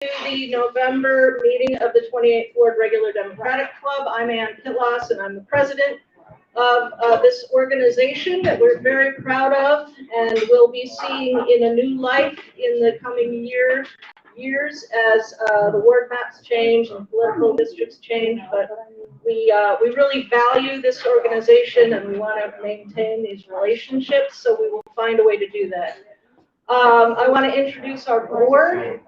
the November meeting of the 28th Ward Regular Democratic Club. I'm Ann Pitloss, and I'm the president of this organization that we're very proud of and will be seeing in a new life in the coming years as the ward maps change and political districts change. But we really value this organization, and we want to maintain these relationships, so we will find a way to do that. I want to introduce our board.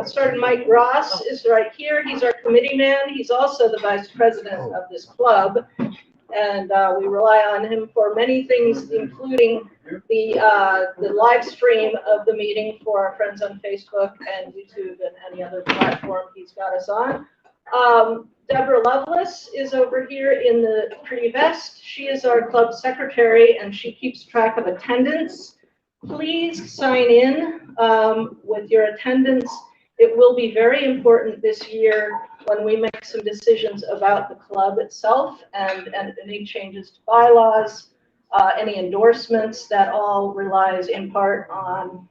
Starting Mike Ross is right here. He's our committee man. He's also the vice president of this club, and we rely on him for many things, including the live stream of the meeting for our friends on Facebook and YouTube and any other platform he's got us on. Deborah Lovelace is over here in the pretty vest. She is our club secretary, and she keeps track of attendance. Please sign in with your attendance. It will be very important this year when we make some decisions about the club itself and any changes to bylaws, any endorsements. That all relies in part on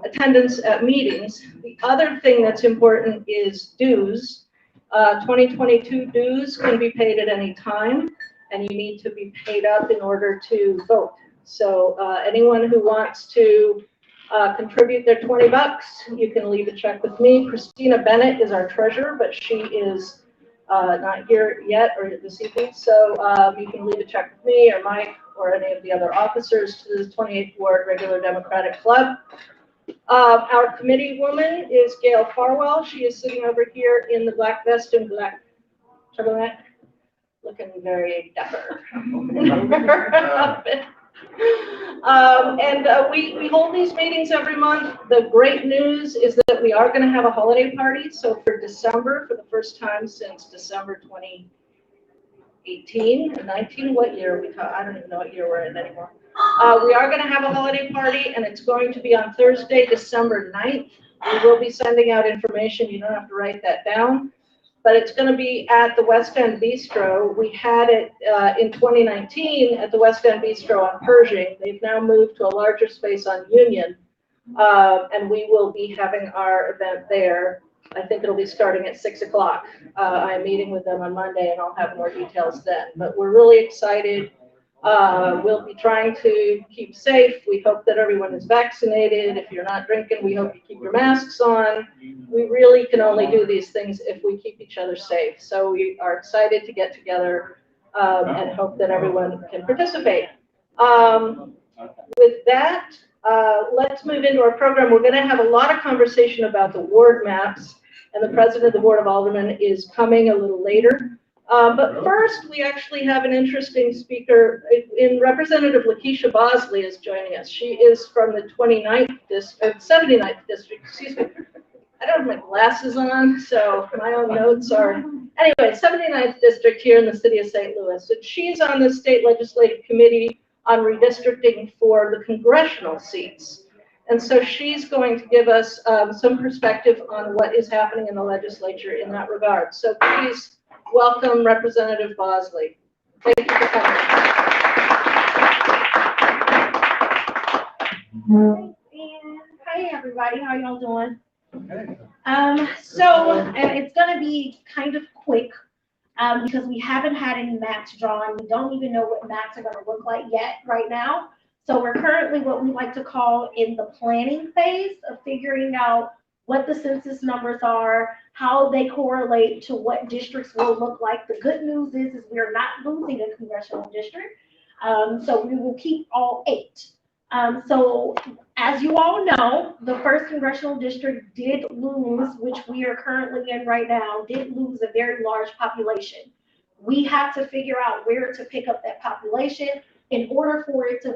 attendance at meetings. The other thing that's important is dues. 2022 dues can be paid at any time, and you need to be paid up in order to vote. So anyone who wants to contribute their $20, you can leave a check with me. Christina Bennett is our treasurer, but she is not here yet or this evening. So you can leave a check with me or Mike or any of the other officers to the 28th Ward Regular Democratic Club. Our committee woman is Gail Farwell. She is sitting over here in the black vest and black turtleneck, looking very dapper. We hold these meetings every month. The great news is that we are going to have a holiday party. So for December, for the first time since December 2018 or 19, what year we talk? I don't even know what year we're in anymore. We are going to have a holiday party, and it's going to be on Thursday, December 9th. We will be sending out information. You don't have to write that down. But it's going to be at the West End Bistro. We had it in 2019 at the West End Bistro on Pershing. They've now moved to a larger space on Union, and we will be having our event there. I think it'll be starting at 6 o'clock. I'm meeting with them on Monday, and I'll have more details then. But we're really excited. We'll be trying to keep safe. We hope that everyone is vaccinated. If you're not drinking, we hope you keep your masks on. We really can only do these things if we keep each other safe. So we are excited to get together and hope that everyone can participate. With that, let's move into our program. We're going to have a lot of conversation about the ward maps, and the president of the Board of Aldermen is coming a little later. But first, we actually have an interesting speaker. Representative Lakeisha Bosley is joining us. She is from the 79th district, excuse me. I don't have my glasses on, so my own notes are, anyway, 79th district here in the city of St. Louis. And she's on the state legislative committee on redistricting for the congressional seats. And so she's going to give us some perspective on what is happening in the legislature in that regard. So please welcome Representative Bosley. Thank you for coming. Thanks, Ann. Hi, everybody. How y'all doing? Okay. It's going to be kind of quick because we haven't had any maps drawn. We don't even know what maps are going to look like yet right now. So we're currently what we like to call in the planning phase of figuring out what the census numbers are, how they correlate to what districts will look like. The good news is we're not losing a congressional district, so we will keep all 8. So as you all know, the 1st congressional district did lose, which we are currently in right now, did lose a very large population. We have to figure out where to pick up that population in order for it to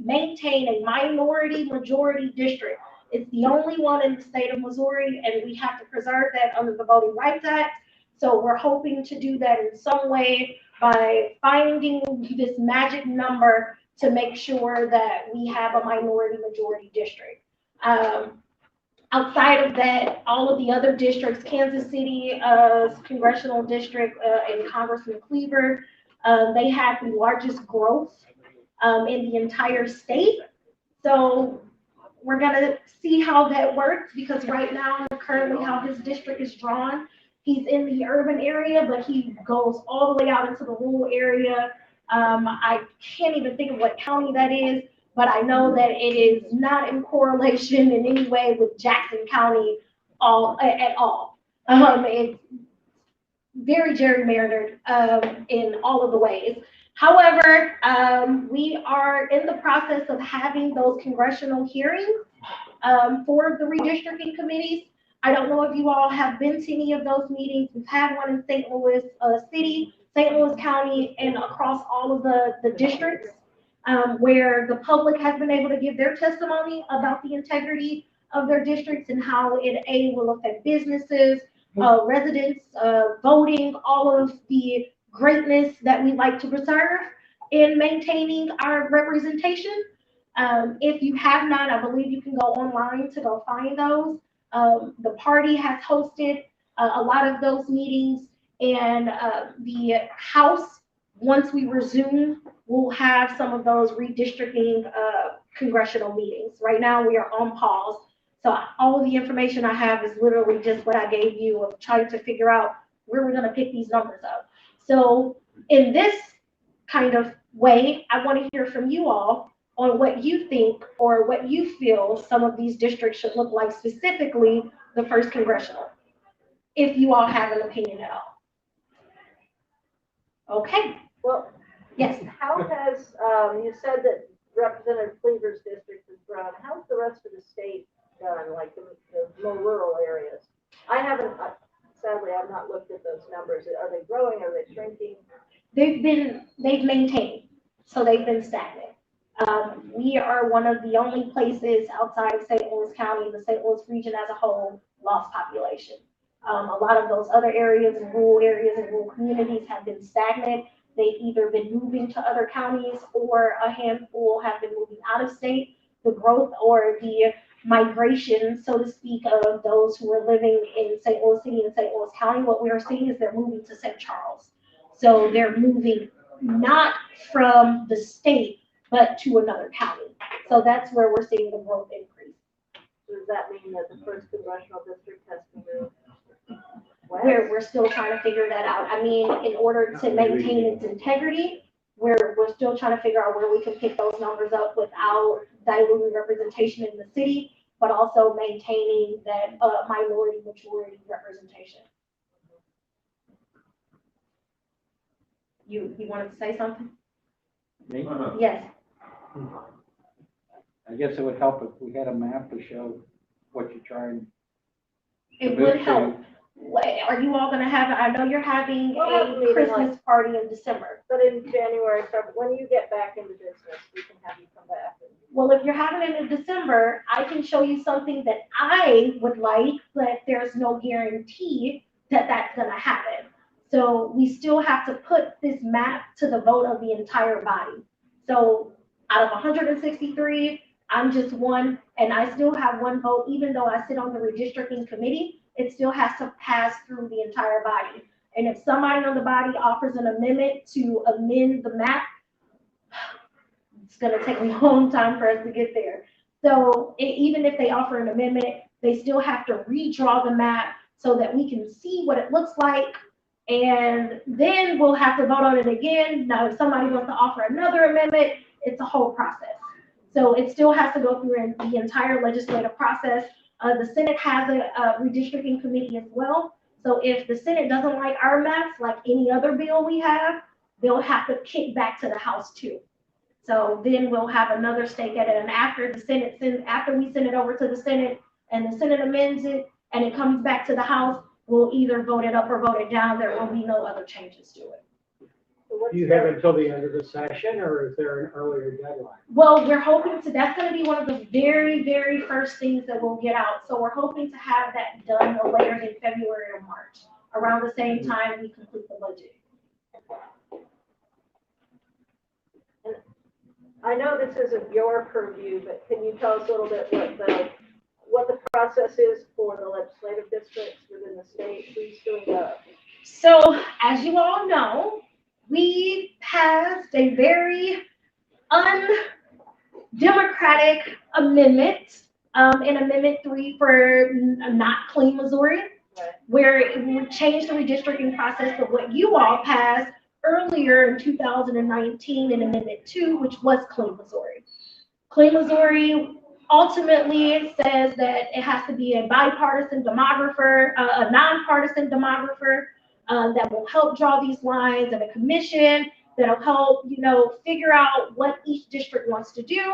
maintain a minority majority district. It's the only one in the state of Missouri, and we have to preserve that under the Voting Rights Act. So we're hoping to do that in some way by finding this magic number to make sure that we have a minority majority district. Outside of that, all of the other districts, Kansas City congressional district and Congressman Cleaver, they have the largest growth in the entire state. So we're gonna see how that works, because right now, currently how his district is drawn, he's in the urban area, but he goes all the way out into the rural area. I can't even think of what county that is, but I know that it is not in correlation in any way with Jackson County at all. It's very gerrymandered in all of the ways. However, we are in the process of having those congressional hearings for the redistricting committees. I don't know if you all have been to any of those meetings. We've had one in St. Louis City, St. Louis County, and across all of the districts, where the public has been able to give their testimony about the integrity of their districts and how it will affect businesses, residents, voting, all of the greatness that we like to preserve in maintaining our representation. If you have not, I believe you can go online to go find those. The party has hosted a lot of those meetings, and the House, once we resume, will have some of those redistricting congressional meetings. Right now, we are on pause. So all of the information I have is literally just what I gave you of trying to figure out where we're going to pick these numbers up. So in this kind of way, I want to hear from you all on what you think or what you feel some of these districts should look like, specifically the first congressional, if you all have an opinion at all. Okay. Well, yes. How has, you said that Representative Cleaver's district is grown. How's the rest of the state done, like the more rural areas? I haven't, sadly, I've not looked at those numbers. Are they growing? Are they shrinking? They've maintained, so they've been stagnant. We are one of the only places outside of St. Louis County, the St. Louis region as a whole, lost population. A lot of those other areas and rural communities have been stagnant. They've either been moving to other counties, or a handful have been moving out of state. The growth or the migration, so to speak, of those who are living in St. Louis City and St. Louis County, what we are seeing is they're moving to St. Charles. So they're moving not from the state, but to another county. So that's where we're seeing the growth increase. Does that mean that the first congressional district has to move west? We're still trying to figure that out. I mean, in order to maintain its integrity, we're still trying to figure out where we can pick those numbers up without diluting representation in the city, but also maintaining that minority majority representation. You wanted to say something? Me? Yes. I guess it would help if we had a map to show what you're trying. It would help. Are you all gonna have, I know you're having a Christmas party in December. But in January, when you get back into business, we can have you come back. Well, if you're having it in December, I can show you something that I would like, but there's no guarantee that that's gonna happen. So we still have to put this map to the vote of the entire body. So out of 163, I'm just one, and I still have one vote, even though I sit on the redistricting committee, it still has to pass through the entire body. And if somebody on the body offers an amendment to amend the map, it's gonna take a long time for us to get there. So even if they offer an amendment, they still have to redraw the map so that we can see what it looks like, and then we'll have to vote on it again. Now, if somebody wants to offer another amendment, it's a whole process. So it still has to go through the entire legislative process. The Senate has a redistricting committee as well. So if the Senate doesn't like our maps, like any other bill we have, they'll have to kick back to the House too. So then we'll have another stake at it. And after we send it over to the Senate and the Senate amends it and it comes back to the House, we'll either vote it up or vote it down. There will be no other changes to it. Do you have until the end of the session, or is there an earlier deadline? Well, we're hoping to, that's going to be one of the very, very first things that we'll get out. So we're hoping to have that done no later than February or March, around the same time we complete the budget. And I know this isn't your purview, but can you tell us a little bit what the process is for the legislative districts within the state? Who's doing that? So as you all know, we passed a very undemocratic amendment and Amendment 3 for not clean Missouri, where it would change the redistricting process of what you all passed earlier in 2019 in Amendment 2, which was clean Missouri. Clean Missouri ultimately says that it has to be a bipartisan demographer, a nonpartisan demographer that will help draw these lines, and a commission that'll help, figure out what each district wants to do.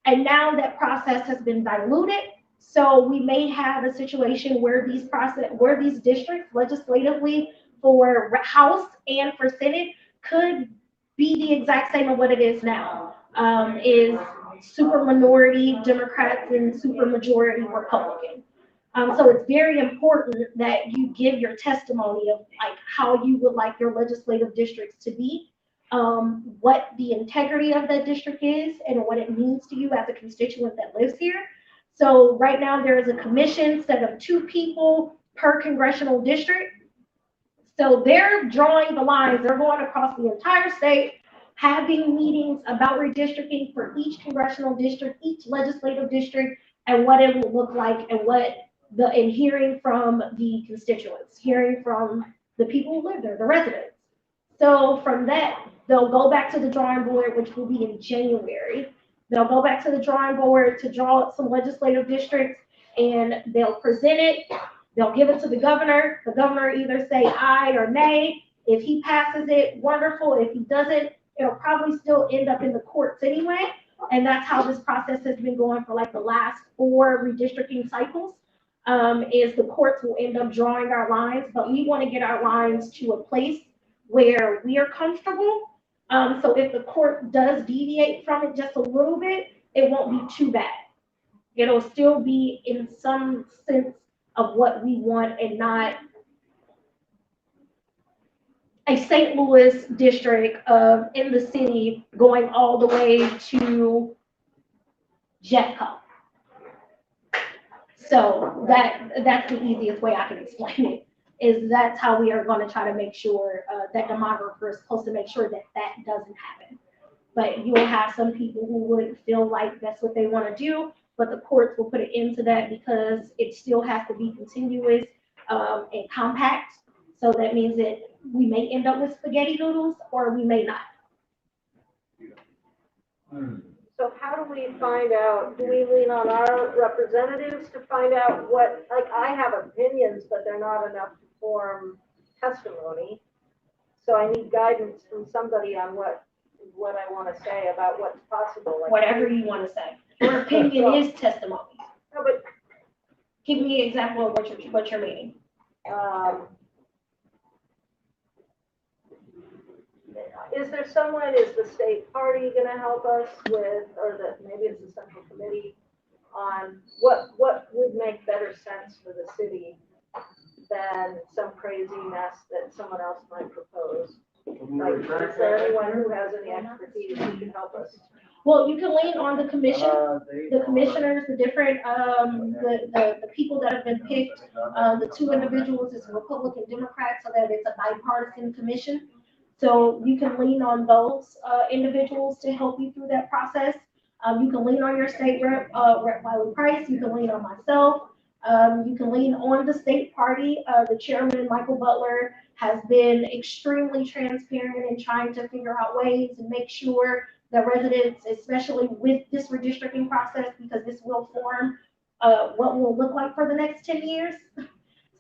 And now that process has been diluted, so we may have a situation where these districts legislatively for House and for Senate could be the exact same of what it is now, is super minority Democrats and super majority Republican. So it's very important that you give your testimony of like how you would like your legislative districts to be, what the integrity of that district is, and what it means to you as a constituent that lives here. So right now there is a commission set of 2 people per congressional district. So they're drawing the lines. They're going across the entire state, having meetings about redistricting for each congressional district, each legislative district, and what it will look like, and hearing from the constituents, hearing from the people who live there, the residents. So from that, they'll go back to the drawing board, which will be in January. They'll go back to the drawing board to draw up some legislative districts, and they'll present it. They'll give it to the governor. The governor either say aye or nay. If he passes it, wonderful. If he doesn't, it'll probably still end up in the courts anyway. And that's how this process has been going for like the last 4 redistricting cycles, is the courts will end up drawing our lines, but we want to get our lines to a place where we are comfortable. So if the court does deviate from it just a little bit, it won't be too bad. It'll still be in some sense of what we want, and not a St. Louis district in the city going all the way to Jeffco. So that's the easiest way I can explain it, is that's how we are going to try to make sure that demographer is supposed to make sure that doesn't happen. But you'll have some people who would feel like that's what they want to do, but the courts will put it into that because it still has to be continuous and compact. So that means that we may end up with spaghetti noodles, or we may not. So how do we find out, do we lean on our representatives to find out what, like, I have opinions, but they're not enough to form testimony. So I need guidance from somebody on what I want to say about what's possible. Like, Whatever you want to say. Your opinion is testimony. no, but Give me an example of what you're meaning. Is there someone, is the state party going to help us with, or maybe it's the central committee, on what would make better sense for the city than some crazy mess that someone else might propose? Like, is there anyone who has any expertise who can help us? Well, you can lean on the commission, the commissioners, the different, the people that have been picked, the 2 individuals is Republican, Democrat, so that it's a bipartisan commission. So you can lean on those individuals to help you through that process. You can lean on your state rep, Rep. Wiley Price. You can lean on myself. You can lean on the state party. The chairman, Michael Butler, has been extremely transparent in trying to figure out ways and make sure that residents, especially with this redistricting process, because this will form what will look like for the next 10 years.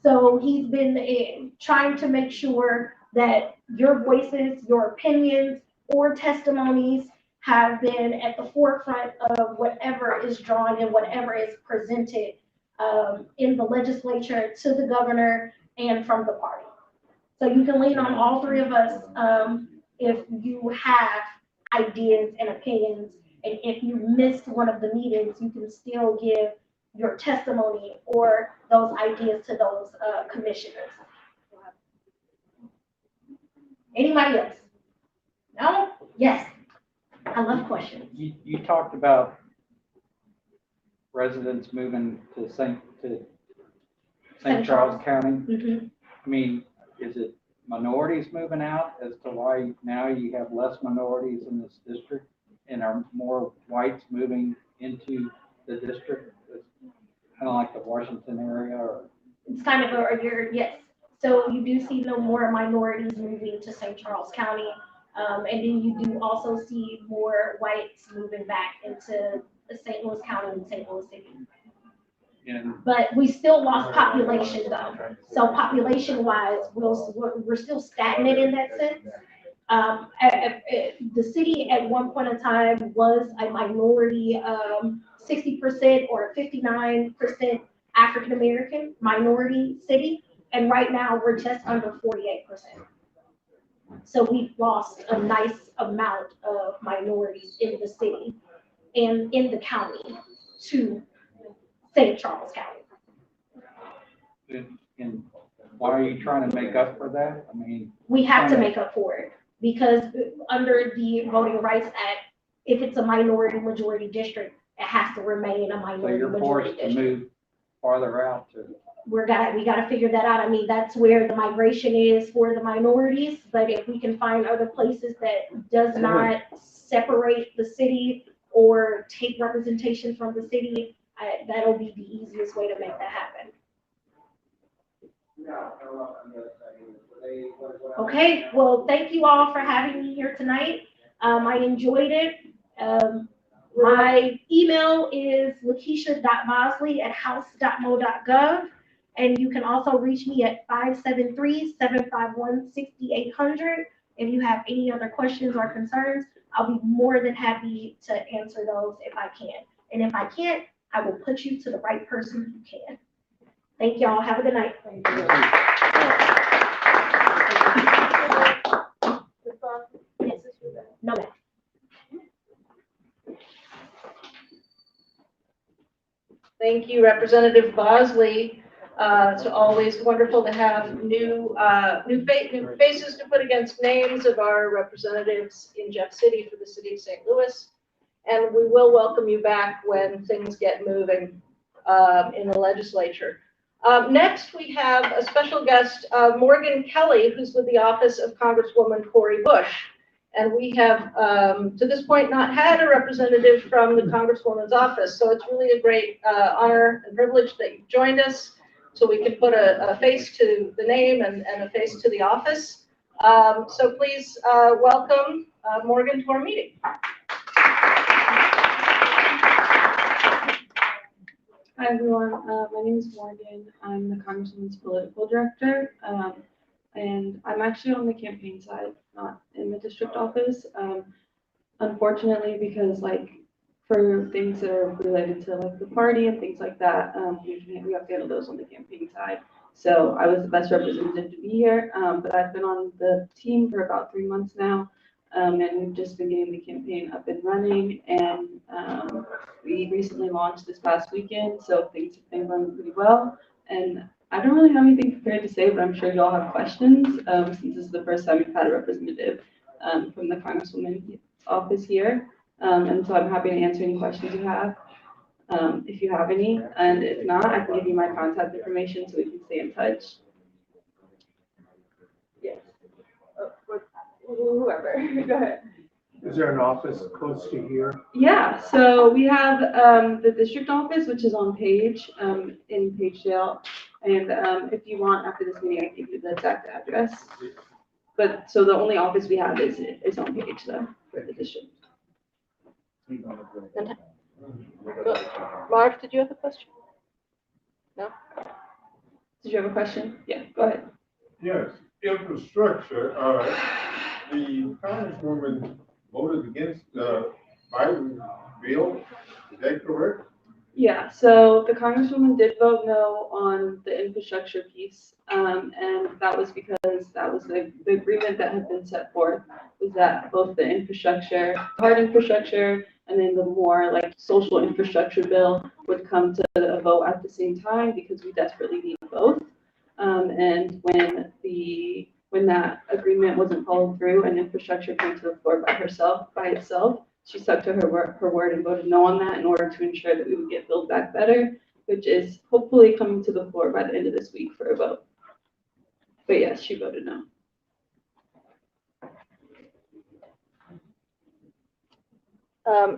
So he's been trying to make sure that your voices, your opinions, or testimonies have been at the forefront of whatever is drawn and whatever is presented in the legislature to the governor and from the party. So you can lean on all 3 of us if you have ideas and opinions, and if you missed one of the meetings, you can still give your testimony or those ideas to those commissioners. Anybody else? No? Yes. I love questions. You talked about residents moving to St. Charles County. Mm-hmm. I mean, is it minorities moving out as to why now you have less minorities in this district, and are more whites moving into the district? kind of like the Washington area, or? It's kind of yes. So you do see no more minorities moving to St. Charles County. And then you do also see more whites moving back into St. Louis County and St. Louis City. But we still lost population though. So population wise, we're still stagnant in that sense. The city at one point in time was a minority, 60% or 59% African American minority city. And right now we're just under 48%. So we've lost a nice amount of minorities in the city and in the county to St. Charles County. And why are you trying to make up for that? I mean, we have to make up for it because under the Voting Rights Act, if it's a minority majority district, it has to remain a so minority you're majority forced to district. move farther out to. We gotta figure that out. I mean, that's where the migration is for the minorities, but if we can find other places that does not separate the city or take representation from the city, that'll be the easiest way to make that happen. Okay, well, thank you all for having me here tonight. I enjoyed it. My email is lakeisha.bosley@house.mo.gov. And you can also reach me at 573-751-6800. If you have any other questions or concerns, I'll be more than happy to answer those if I can. And if I can't, I will put you to the right person who can. Thank y'all. Have a good night. Thank you. No, ma'am. Thank you, Representative Bosley. It's always wonderful to have new faces to put against names of our representatives in Jeff City for the city of St. Louis. And we will welcome you back when things get moving in the legislature. Next, we have a special guest, Morgan Kelly, who's with the office of Congresswoman Cori Bush. And we have, to this point, not had a representative from the Congresswoman's office. So it's really a great honor and privilege that you've joined us, so we can put a face to the name and a face to the office. So please welcome Morgan to our meeting. Hi everyone, my name is Morgan. I'm the Congresswoman's political director, and I'm actually on the campaign side, not in the district office. Unfortunately, because for things that are related to the party and things like that, we have to handle those on the campaign side. So I was the best representative to be here, but I've been on the team for about 3 months now. And we've just been getting the campaign up and running, and we recently launched this past weekend, so things have been running pretty well. And I don't really have anything prepared to say, but I'm sure y'all have questions, since this is the first time we've had a representative from the Congresswoman's office here. And so I'm happy to answer any questions you have, if you have any. And if not, I can give you my contact information so we can stay in touch. Yes. Whoever, go ahead. Is there an office close to here? Yeah, so we have the district office, which is on Page, in Pagedale. And if you want, after this meeting, I can give you the exact address. But so the only office we have is on Page, though, for the district. Mark, did you have a question? No? Did you have a question? Yeah, go ahead. Yes, infrastructure. The Congresswoman voted against the Biden bill. Is that correct? Yeah, so the Congresswoman did vote no on the infrastructure piece. And that was because that was the agreement that had been set forth, was that both the infrastructure, hard infrastructure, and then the more social infrastructure bill would come to a vote at the same time, because we desperately need both. And when that agreement wasn't followed through and infrastructure came to the floor by itself, she stuck to her word and voted no on that in order to ensure that we would get Build Back Better, which is hopefully coming to the floor by the end of this week for a vote. But yes, she voted no.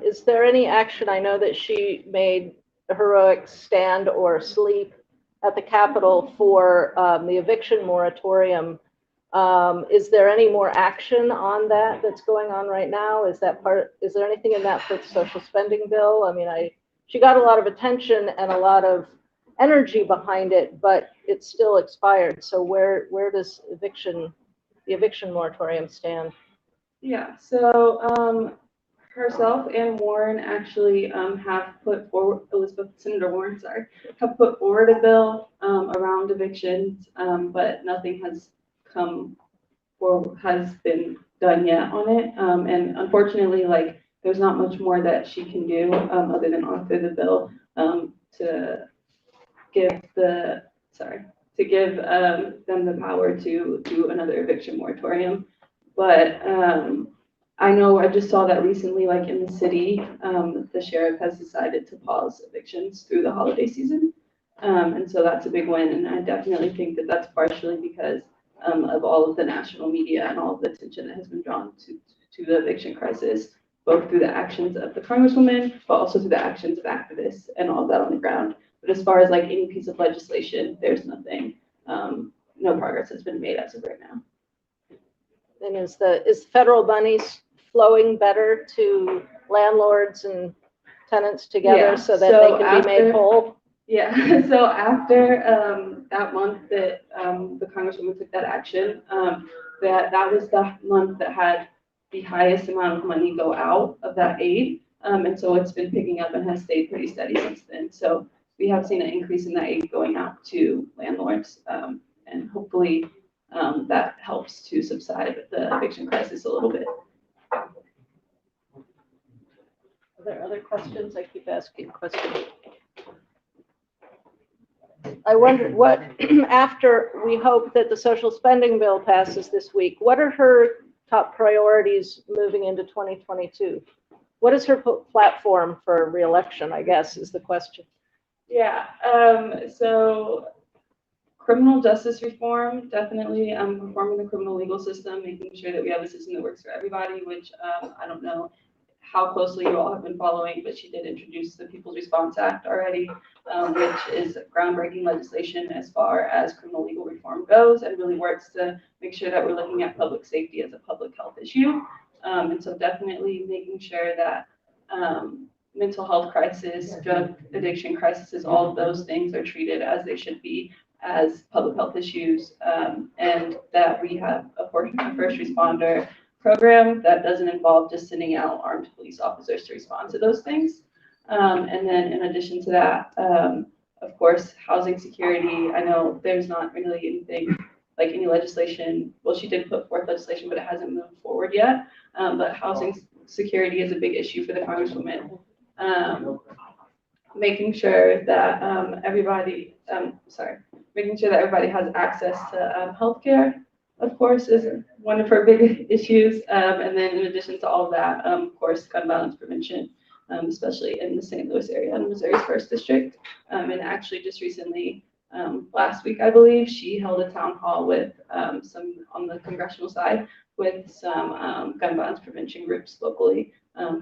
Is there any action? I know that she made heroic stand or sleep at the Capitol for the eviction moratorium. Is there any more action on that that's going on right now? Is there anything in that for the social spending bill? I mean, she got a lot of attention and a lot of energy behind it, but it's still expired. So where does the eviction moratorium stand? Yeah, so herself and Warren actually have put forward, Senator Warren, sorry, have put forward a bill around evictions, but nothing has come or has been done yet on it. And unfortunately, like, there's not much more that she can do other than author the bill to give them the power to do another eviction moratorium. But I know I just saw that recently, like in the city, the sheriff has decided to pause evictions through the holiday season. And so that's a big win. And I definitely think that that's partially because of all of the national media and all of the attention that has been drawn to the eviction crisis, both through the actions of the Congresswoman, but also through the actions of activists and all of that on the ground. But as far as like any piece of legislation, there's nothing, no progress has been made as of right now. And is federal monies flowing better to landlords and tenants together, Yeah, so that so they can be made whole? Yeah, so after that month that the Congresswoman took that action, that was the month that had the highest amount of money go out of that aid. And so it's been picking up and has stayed pretty steady since then. So we have seen an increase in that aid going out to landlords. And hopefully that helps to subside the eviction crisis a little bit. Are there other questions? I keep asking questions. I wondered what, after we hope that the social spending bill passes this week, what are her top priorities moving into 2022? What is her platform for reelection, I guess, is the question. Yeah, so criminal justice reform, definitely reforming the criminal legal system, making sure that we have a system that works for everybody, which I don't know how closely you all have been following, but she did introduce the People's Response Act already, which is groundbreaking legislation as far as criminal legal reform goes, and really works to make sure that we're looking at public safety as a public health issue. And so definitely making sure that mental health crisis, drug addiction crises, all of those things are treated as they should be, as public health issues, and that we have a first responder program that doesn't involve just sending out armed police officers to respond to those things. And then in addition to that, of course, housing security. I know there's not really anything like any legislation. Well, she did put forth legislation, but it hasn't moved forward yet. But housing security is a big issue for the Congresswoman. Making sure that making sure that everybody has access to healthcare, of course, is one of her big issues. And then in addition to all of that, of course, gun violence prevention, especially in the St. Louis area in Missouri's 1st District. And actually just recently, last week, I believe, she held a town hall with some on the congressional side with some gun violence prevention groups locally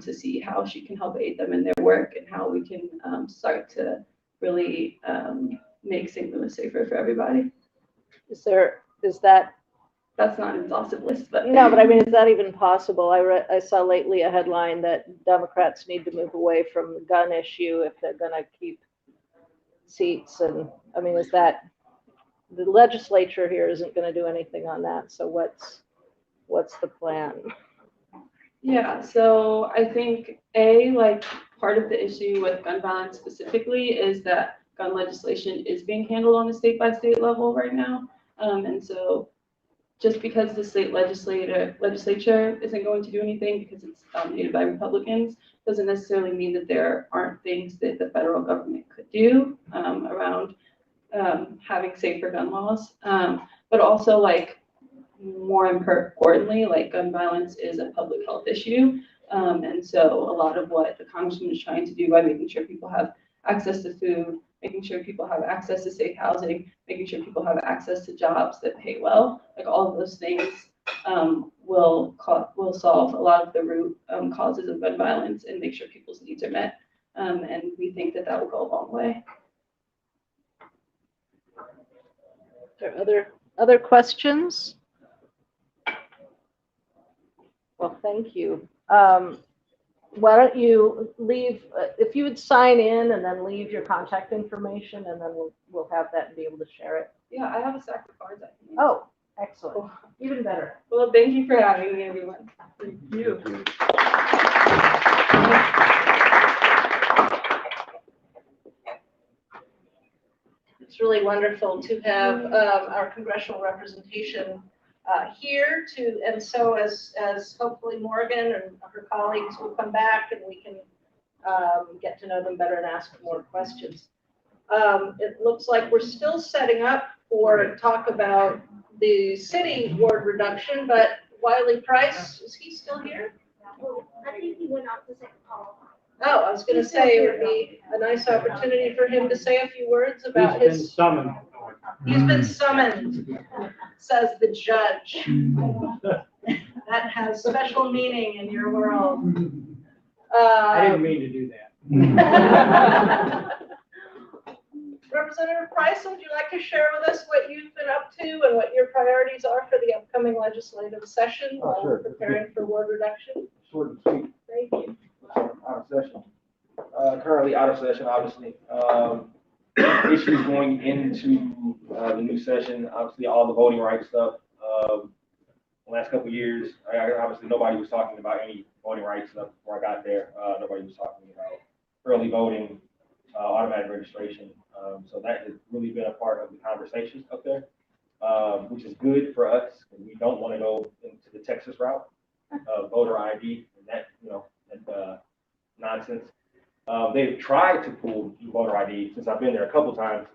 to see how she can help aid them in their work and how we can start to really make St. Louis safer for everybody. That's not an exhaustive list, but no, but I mean, is that even possible? I saw lately a headline that Democrats need to move away from the gun issue if they're going to keep seats. And I mean, is that the legislature here isn't going to do anything on that? So what's the plan? Yeah, so I think like part of the issue with gun violence specifically is that gun legislation is being handled on a state by state level right now. And so just because the state legislature isn't going to do anything because it's dominated by Republicans doesn't necessarily mean that there aren't things that the federal government could do around having safer gun laws. But also, like, more importantly, like, gun violence is a public health issue. And so a lot of what the Congressman is trying to do by making sure people have access to food, making sure people have access to safe housing, making sure people have access to jobs that pay well, like all of those things will solve a lot of the root causes of gun violence and make sure people's needs are met. And we think that that will go a long way. Are there other questions? Well, thank you. Why don't you leave, if you would sign in and then leave your contact information, and then we'll have that and be able to share it. Yeah, I have a stack of cards I can use. Oh, excellent. Even better. Well, thank you for having me, everyone. Thank you. It's really wonderful to have our congressional representation here and so as hopefully Morgan and her colleagues will come back and we can get to know them better and ask more questions. It looks like we're still setting up for talk about the city ward reduction, but Wiley Price, is he still here? I think he went out to take a call. Oh, I was going to say it would be a nice opportunity for him to say a few words about He's been his. summoned. He's been summoned, says the judge. That has special meaning in your world. I didn't mean to do that. Representative Price, would you like to share with us what you've been up to and what your priorities are for the upcoming legislative session while Sure. preparing for ward reduction? Short and sweet, Thank you. out of session. Currently out of session, obviously. Issues going into the new session, obviously all the voting rights stuff. The last couple of years, obviously nobody was talking about any voting rights stuff before I got there. Nobody was talking about early voting, automatic registration. So that has really been a part of the conversation up there, which is good for us because we don't want to go into the Texas route, voter ID and that, and nonsense. They've tried to pull voter ID since I've been there a couple times.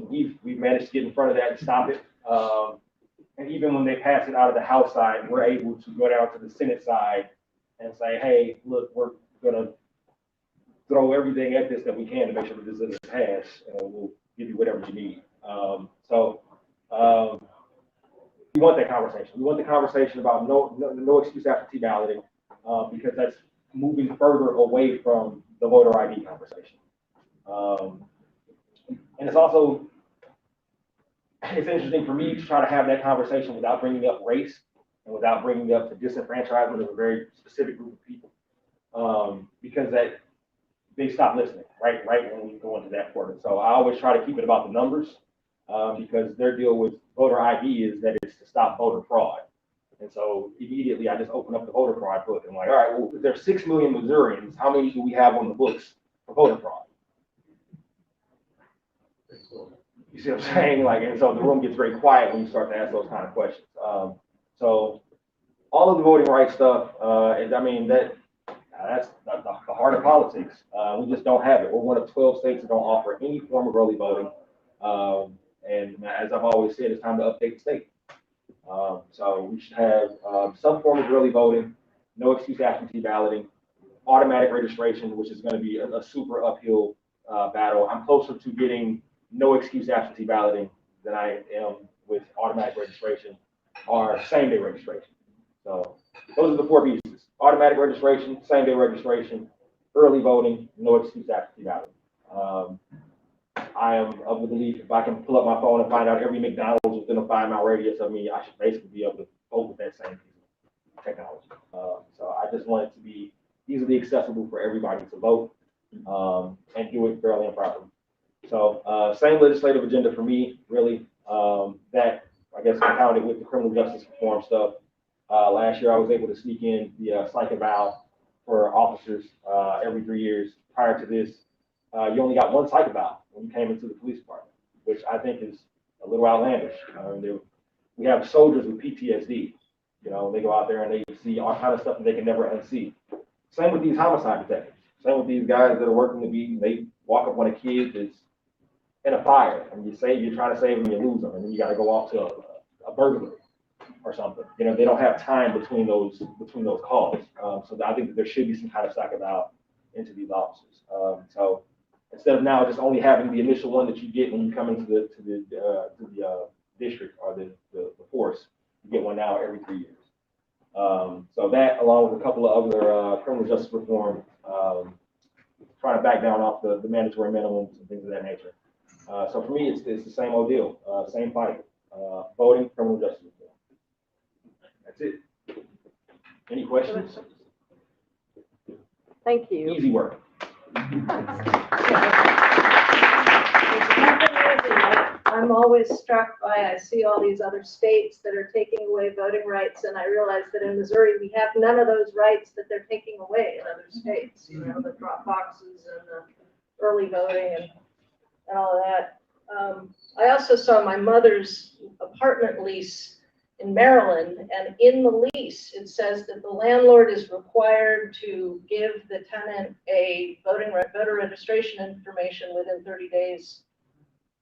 We've managed to get in front of that and stop it. And even when they pass it out of the House side, we're able to go down to the Senate side and say, hey, look, we're gonna throw everything at this that we can to make sure that this doesn't pass, and we'll give you whatever you need. We want that conversation. We want the conversation about no excuse absentee balloting, because that's moving further away from the voter ID conversation. And it's also, it's interesting for me to try to have that conversation without bringing up race and without bringing up the disenfranchisement of a very specific group of people, because that they stop listening right when we go into that part. So I always try to keep it about the numbers, because their deal with voter ID is that it's to stop voter fraud. And so immediately I just open up the voter fraud book and I'm like, all right, well, if there's 6 million Missourians, how many do we have on the books for voter fraud? You see what I'm saying? And so the room gets very quiet when you start to ask those kind of questions. So all of the voting rights stuff, that's the heart of politics. We just don't have it. We're one of 12 states that don't offer any form of early voting. And as I've always said, it's time to update the state. So we should have some form of early voting, no excuse absentee balloting, automatic registration, which is going to be a super uphill battle. I'm closer to getting no excuse absentee balloting than I am with automatic registration or same-day registration. So those are the 4 pieces: automatic registration, same-day registration, early voting, no excuse absentee balloting. I am of the belief if I can pull up my phone and find out every McDonald's within a 5-mile radius of me, I should basically be able to vote with that same piece of technology. So I just want it to be easily accessible for everybody to vote, and do it fairly and properly. So same legislative agenda for me, really, that I guess compounded with the criminal justice reform stuff. Last year I was able to sneak in the psych eval for officers every 3 years. Prior to this, you only got 1 psych eval when you came into the police department, which I think is a little outlandish. We have soldiers with PTSD. They go out there and they see all kind of stuff that they can never unsee. Same with these homicide detectives. Same with these guys that are working the beat. They walk up on a kid that's in a fire, and you're trying to save them, you lose them, and then you got to go off to a burglary or something. They don't have time between those calls. So I think that there should be some kind of psych eval into these officers. So instead of now just only having the initial one that you get when you come into the district or the force, you get one now every 3 years. So that, along with a couple of other criminal justice reform trying to back down off the mandatory minimums and things of that nature. So for me, it's the same old deal, same fight, voting, criminal justice reform. That's it. Any questions? Thank you. Easy work. I'm always struck by, I see all these other states that are taking away voting rights, and I realize that in Missouri, we have none of those rights that they're taking away in other states, you know, the drop boxes and the early voting and all of that. I also saw my mother's apartment lease in Maryland, and in the lease, it says that the landlord is required to give the tenant a voter registration information within 30 days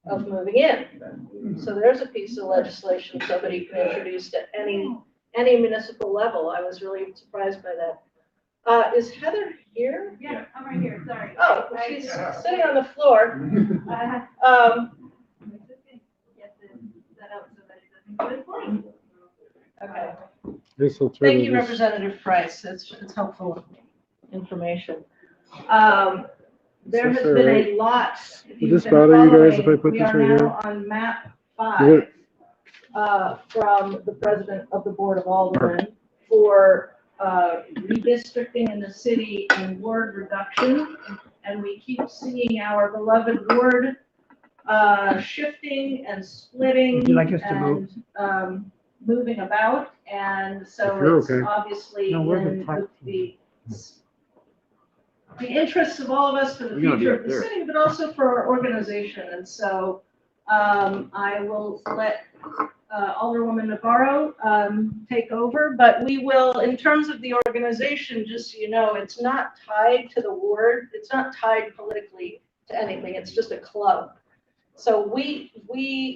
of moving in. So there's a piece of legislation somebody can introduce at any municipal level. I was really surprised by that. Is Heather here? Yeah, I'm right here, sorry. Oh, she's sitting on the floor. Okay. Thank you, Representative Price. It's helpful information. There has been a lot. Would this bother you guys if I put this right here? We are now on map 5 from the president of the Board of Aldermen for redistricting in the city and ward reduction. And we keep seeing our beloved ward shifting and splitting. Would you like us to move? And moving about. And so If you're it's okay. obviously No, we're in good. the interests of all of us for the We're gonna future be of the up there. city, but also for our organization. And so I will let Alderwoman Navarro take over, but we will, in terms of the organization, just so you know, it's not tied to the ward. It's not tied politically to anything. It's just a club. So we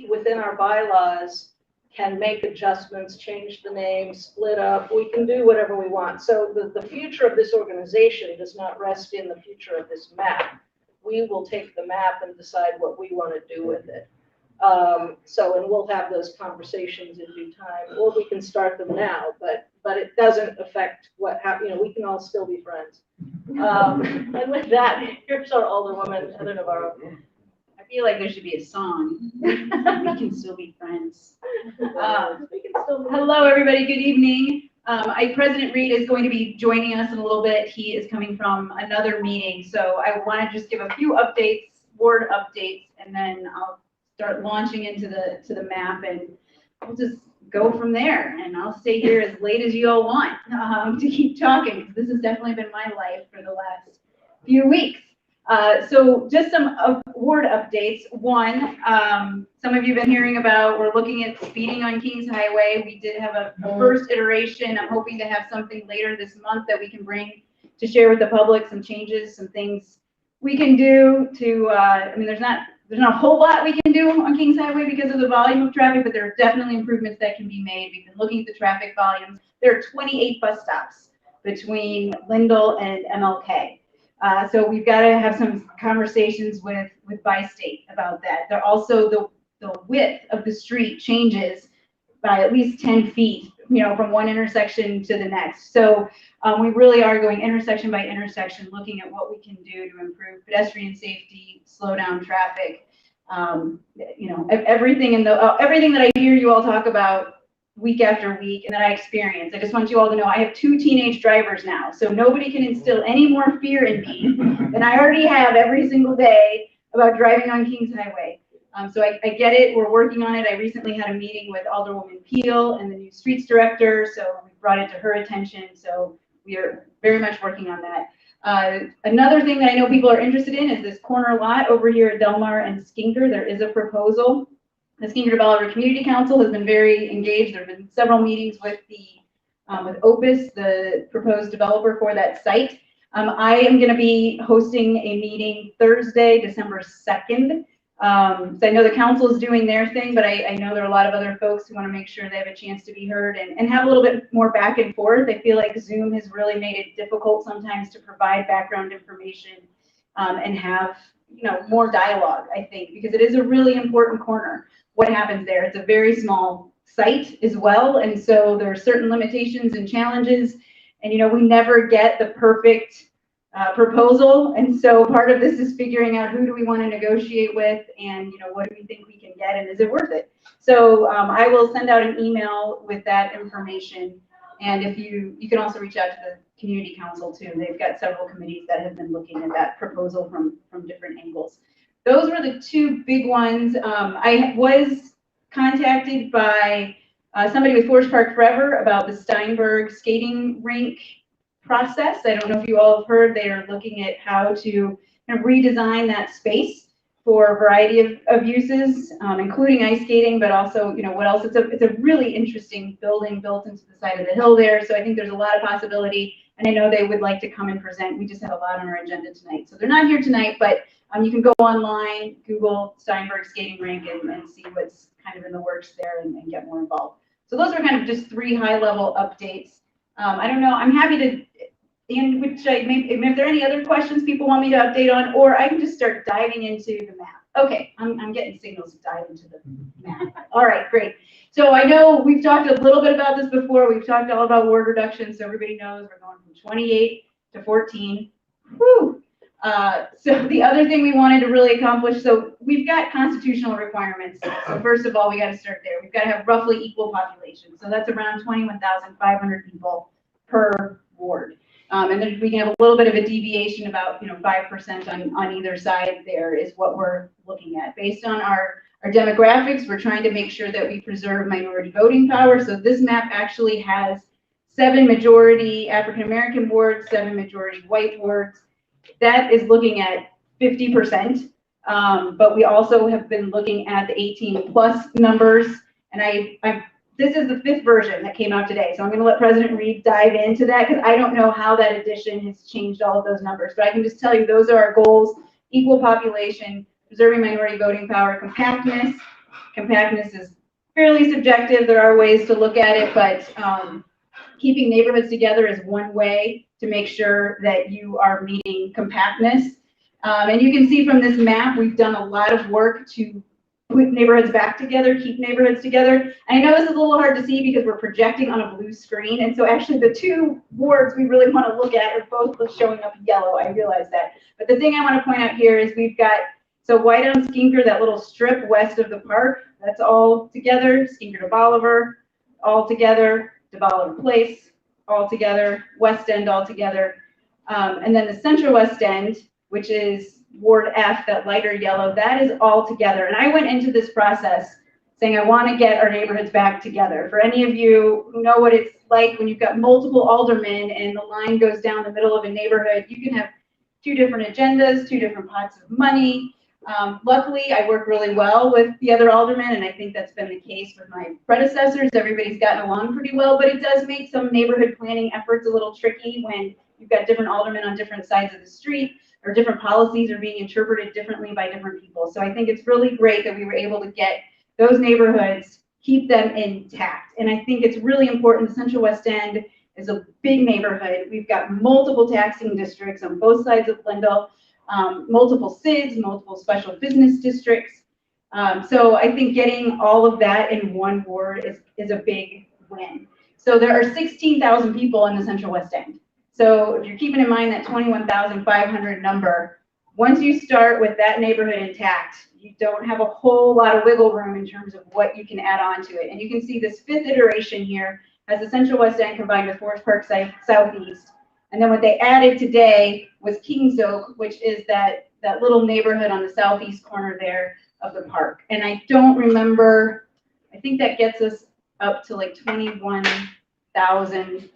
within our bylaws can make adjustments, change the name, split up. We can do whatever we want. So the future of this organization does not rest in the future of this map. We will take the map and decide what we want to do with it. And we'll have those conversations in due time, or we can start them now, but it doesn't affect what happens. You know, we can all still be friends. And with that, here's our Alderwoman, Heather Navarro. I feel like there should be a song. We can still be friends. Hello, everybody. Good evening. President Reed is going to be joining us in a little bit. He is coming from another meeting, so I want to just give a few updates, ward updates, and then I'll start launching into the map, and we'll just go from there. And I'll stay here as late as you all want to keep talking, because this has definitely been my life for the last few weeks. So just some ward updates. One, some of you have been hearing about, we're looking at speeding on Kings Highway. We did have a first iteration. I'm hoping to have something later this month that we can bring to share with the public, some changes, some things we can do to, I mean, there's not a whole lot we can do on Kings Highway because of the volume of traffic, but there are definitely improvements that can be made. We've been looking at the traffic volumes. There are 28 bus stops between Lindell and MLK. So we've got to have some conversations with Bi-State about that. There also, the width of the street changes by at least 10 feet, you know, from one intersection to the next. So we really are going intersection by intersection, looking at what we can do to improve pedestrian safety, slow down traffic, you know, everything everything that I hear you all talk about week after week and that I experience. I just want you all to know I have 2 teenage drivers now, so nobody can instill any more fear in me than I already have every single day about driving on Kings Highway. So I get it. We're working on it. I recently had a meeting with Alderwoman Peel and the new streets director, so we brought it to her attention. So we are very much working on that. Another thing that I know people are interested in is this corner lot over here at Delmar and Skinker. There is a proposal. The Skinker Developer Community Council has been very engaged. There have been several meetings with with Opus, the proposed developer for that site. I am going to be hosting a meeting Thursday, December 2nd. So I know the council is doing their thing, but I know there are a lot of other folks who want to make sure they have a chance to be heard and have a little bit more back and forth. I feel like Zoom has really made it difficult sometimes to provide background information and have, you know, more dialogue, I think, because it is a really important corner. What happens there? It's a very small site as well, and so there are certain limitations and challenges, and you know, we never get the perfect proposal. And so part of this is figuring out who do we want to negotiate with, and what do we think we can get, and is it worth it? So I will send out an email with that information. And if you can also reach out to the community council too. They've got several committees that have been looking at that proposal from different angles. Those were the two big ones. I was contacted by somebody with Forest Park Forever about the Steinberg skating rink process. I don't know if you all have heard, they are looking at how to kind of redesign that space for a variety of uses, including ice skating, but also, what else? It's a really interesting building built into the side of the hill there. So I think there's a lot of possibility, and I know they would like to come and present. We just have a lot on our agenda tonight. So they're not here tonight, but you can go online, Google Steinberg skating rink, and see what's kind of in the works there and get more involved. So those are kind of just 3 high-level updates. I don't know, I'm happy to, if there are any other questions people want me to update on, or I can just start diving into the map. Okay, I'm getting signals to dive into the map. All right, great. So I know we've talked a little bit about this before. We've talked all about ward reduction, so everybody knows we're going from 28 to 14. Whew. So the other thing we wanted to really accomplish, so we've got constitutional requirements. So first of all, we got to start there. We've got to have roughly equal population. So that's around 21,500 people per ward. And then we can have a little bit of a deviation, about 5% on either side there is what we're looking at. Based on our demographics, we're trying to make sure that we preserve minority voting power. So this map actually has 7 majority African American wards, 7 majority white wards. That is looking at 50%, but we also have been looking at the 18 plus numbers, and this is the 5th version that came out today, so I'm going to let President Reed dive into that, because I don't know how that addition has changed all of those numbers, but I can just tell you those are our goals: equal population, preserving minority voting power, compactness. Compactness is fairly subjective. There are ways to look at it, but keeping neighborhoods together is one way to make sure that you are meeting compactness. And you can see from this map, we've done a lot of work to put neighborhoods back together, keep neighborhoods together. I know this is a little hard to see because we're projecting on a blue screen. And so actually the 2 wards we really want to look at are both showing up yellow. I realize that. But the thing I want to point out here is we've got, so Whiteout Skinker, that little strip west of the park, that's all together. Skinker to Bolivar, all together. To Bolivar Place, all together. West End, all together. And then the Central West End, which is Ward F, that lighter yellow, that is all together. And I went into this process saying I want to get our neighborhoods back together. For any of you who know what it's like when you've got multiple aldermen and the line goes down the middle of a neighborhood, you can have 2 different agendas, 2 different pots of money. Luckily, I work really well with the other aldermen, and I think that's been the case with my predecessors. Everybody's gotten along pretty well, but it does make some neighborhood planning efforts a little tricky when you've got different aldermen on different sides of the street, or different policies are being interpreted differently by different people. So I think it's really great that we were able to get those neighborhoods, keep them intact. And I think it's really important. The Central West End is a big neighborhood. We've got multiple taxing districts on both sides of Lindell, multiple SIDs, multiple special business districts. So I think getting all of that in one ward is a big win. So there are 16,000 people in the Central West End. So if you're keeping in mind that 21,500 number, once you start with that neighborhood intact, you don't have a whole lot of wiggle room in terms of what you can add on to it. And you can see this 5th iteration here has the Central West End combined with Forest Park Southeast. And then what they added today was Kings Oak, which is that little neighborhood on the southeast corner there of the park. And I don't remember, I think that gets us up to like 21,000.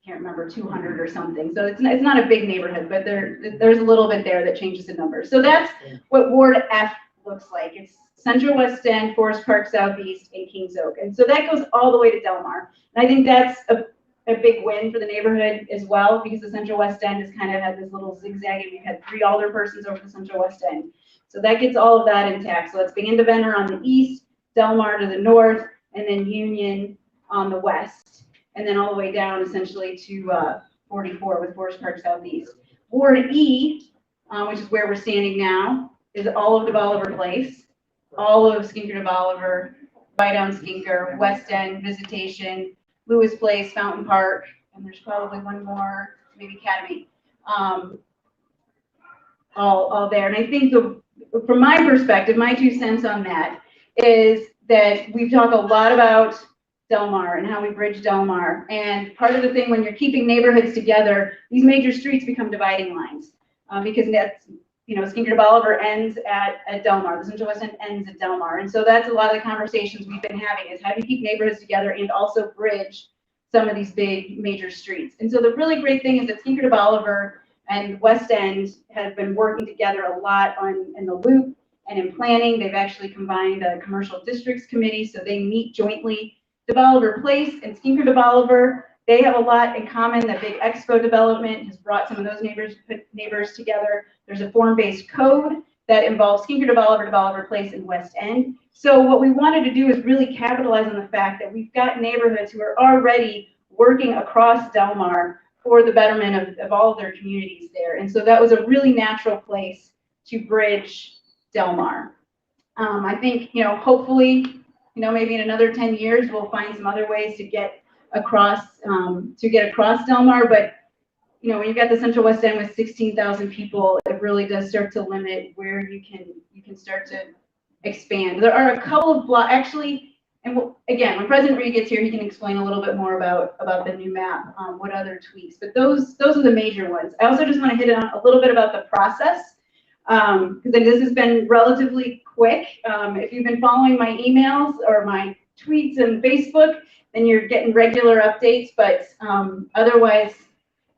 Can't remember, 200 or something. So it's not a big neighborhood, but there's a little bit there that changes the numbers. So that's what Ward F looks like. It's Central West End, Forest Park Southeast, and Kings Oak. And so that goes all the way to Delmar. And I think that's a big win for the neighborhood as well, because the Central West End has kind of had this little zigzag, and we've had 3 alderpersons over the Central West End. So that gets all of that intact. So it's Band of Venner on the east, Delmar to the north, and then Union on the west. And then all the way down essentially to 44 with Forest Park Southeast. Ward E, which is where we're standing now, is all of de Bolivar Place, all of Skinker to Bolivar, Whiteout Skinker, West End, Visitation, Lewis Place, Fountain Park, and there's probably one more, maybe Academy. all there. And I think from my perspective, my 2 cents on that is that we've talked a lot about Del Mar and how we bridge Del Mar. And part of the thing when you're keeping neighborhoods together, these major streets become dividing lines because that's, Skinker to Bolivar ends at Del Mar. The Central West End ends at Del Mar. And so that's a lot of the conversations we've been having is how do you keep neighborhoods together and also bridge some of these big major streets. And so the really great thing is that Skinker to Bolivar and West End have been working together a lot in the loop and in planning. They've actually combined a commercial districts committee, so they meet jointly. De Bolivar Place and Skinker to Bolivar, they have a lot in common. The big expo development has brought some of those neighbors together. There's a form-based code that involves Skinker to Bolivar Place, and West End. So what we wanted to do is really capitalize on the fact that we've got neighborhoods who are already working across Del Mar for the betterment of all of their communities there. And so that was a really natural place to bridge Del Mar. I think, hopefully, maybe in another 10 years, we'll find some other ways to get across Del Mar. But, when you've got the Central West End with 16,000 people, it really does start to limit where you can start to expand. There are a couple of blocks, actually, and again, when President Reed gets here, he can explain a little bit more about the new map, what other tweaks. But those are the major ones. I also just want to hit on a little bit about the process, because this has been relatively quick. If you've been following my emails or my tweets and Facebook, then you're getting regular updates. But otherwise,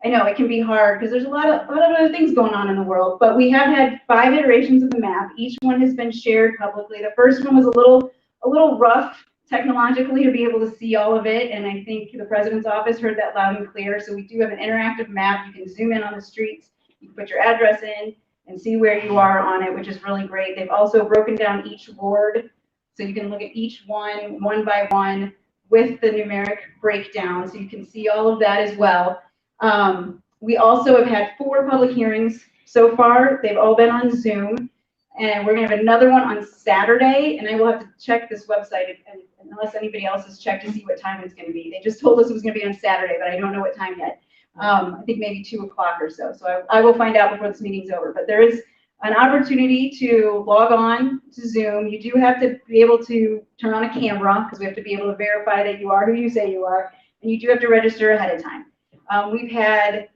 I know it can be hard because there's a lot of other things going on in the world. But we have had 5 iterations of the map. Each one has been shared publicly. The first one was a little rough technologically to be able to see all of it, and I think the president's office heard that loud and clear. So we do have an interactive map. You can zoom in on the streets, you can put your address in and see where you are on it, which is really great. They've also broken down each ward, so you can look at each one by one with the numeric breakdown, so you can see all of that as well. We also have had 4 public hearings so far. They've all been on Zoom, and we're going to have another one on Saturday, and I will have to check this website unless anybody else has checked to see what time it's going to be. They just told us it was going to be on Saturday, but I don't know what time yet. I think maybe 2 o'clock or so. So I will find out before this meeting's over. But there is an opportunity to log on to Zoom. You do have to be able to turn on a camera because we have to be able to verify that you are who you say you are, and you do have to register ahead of time. We've had,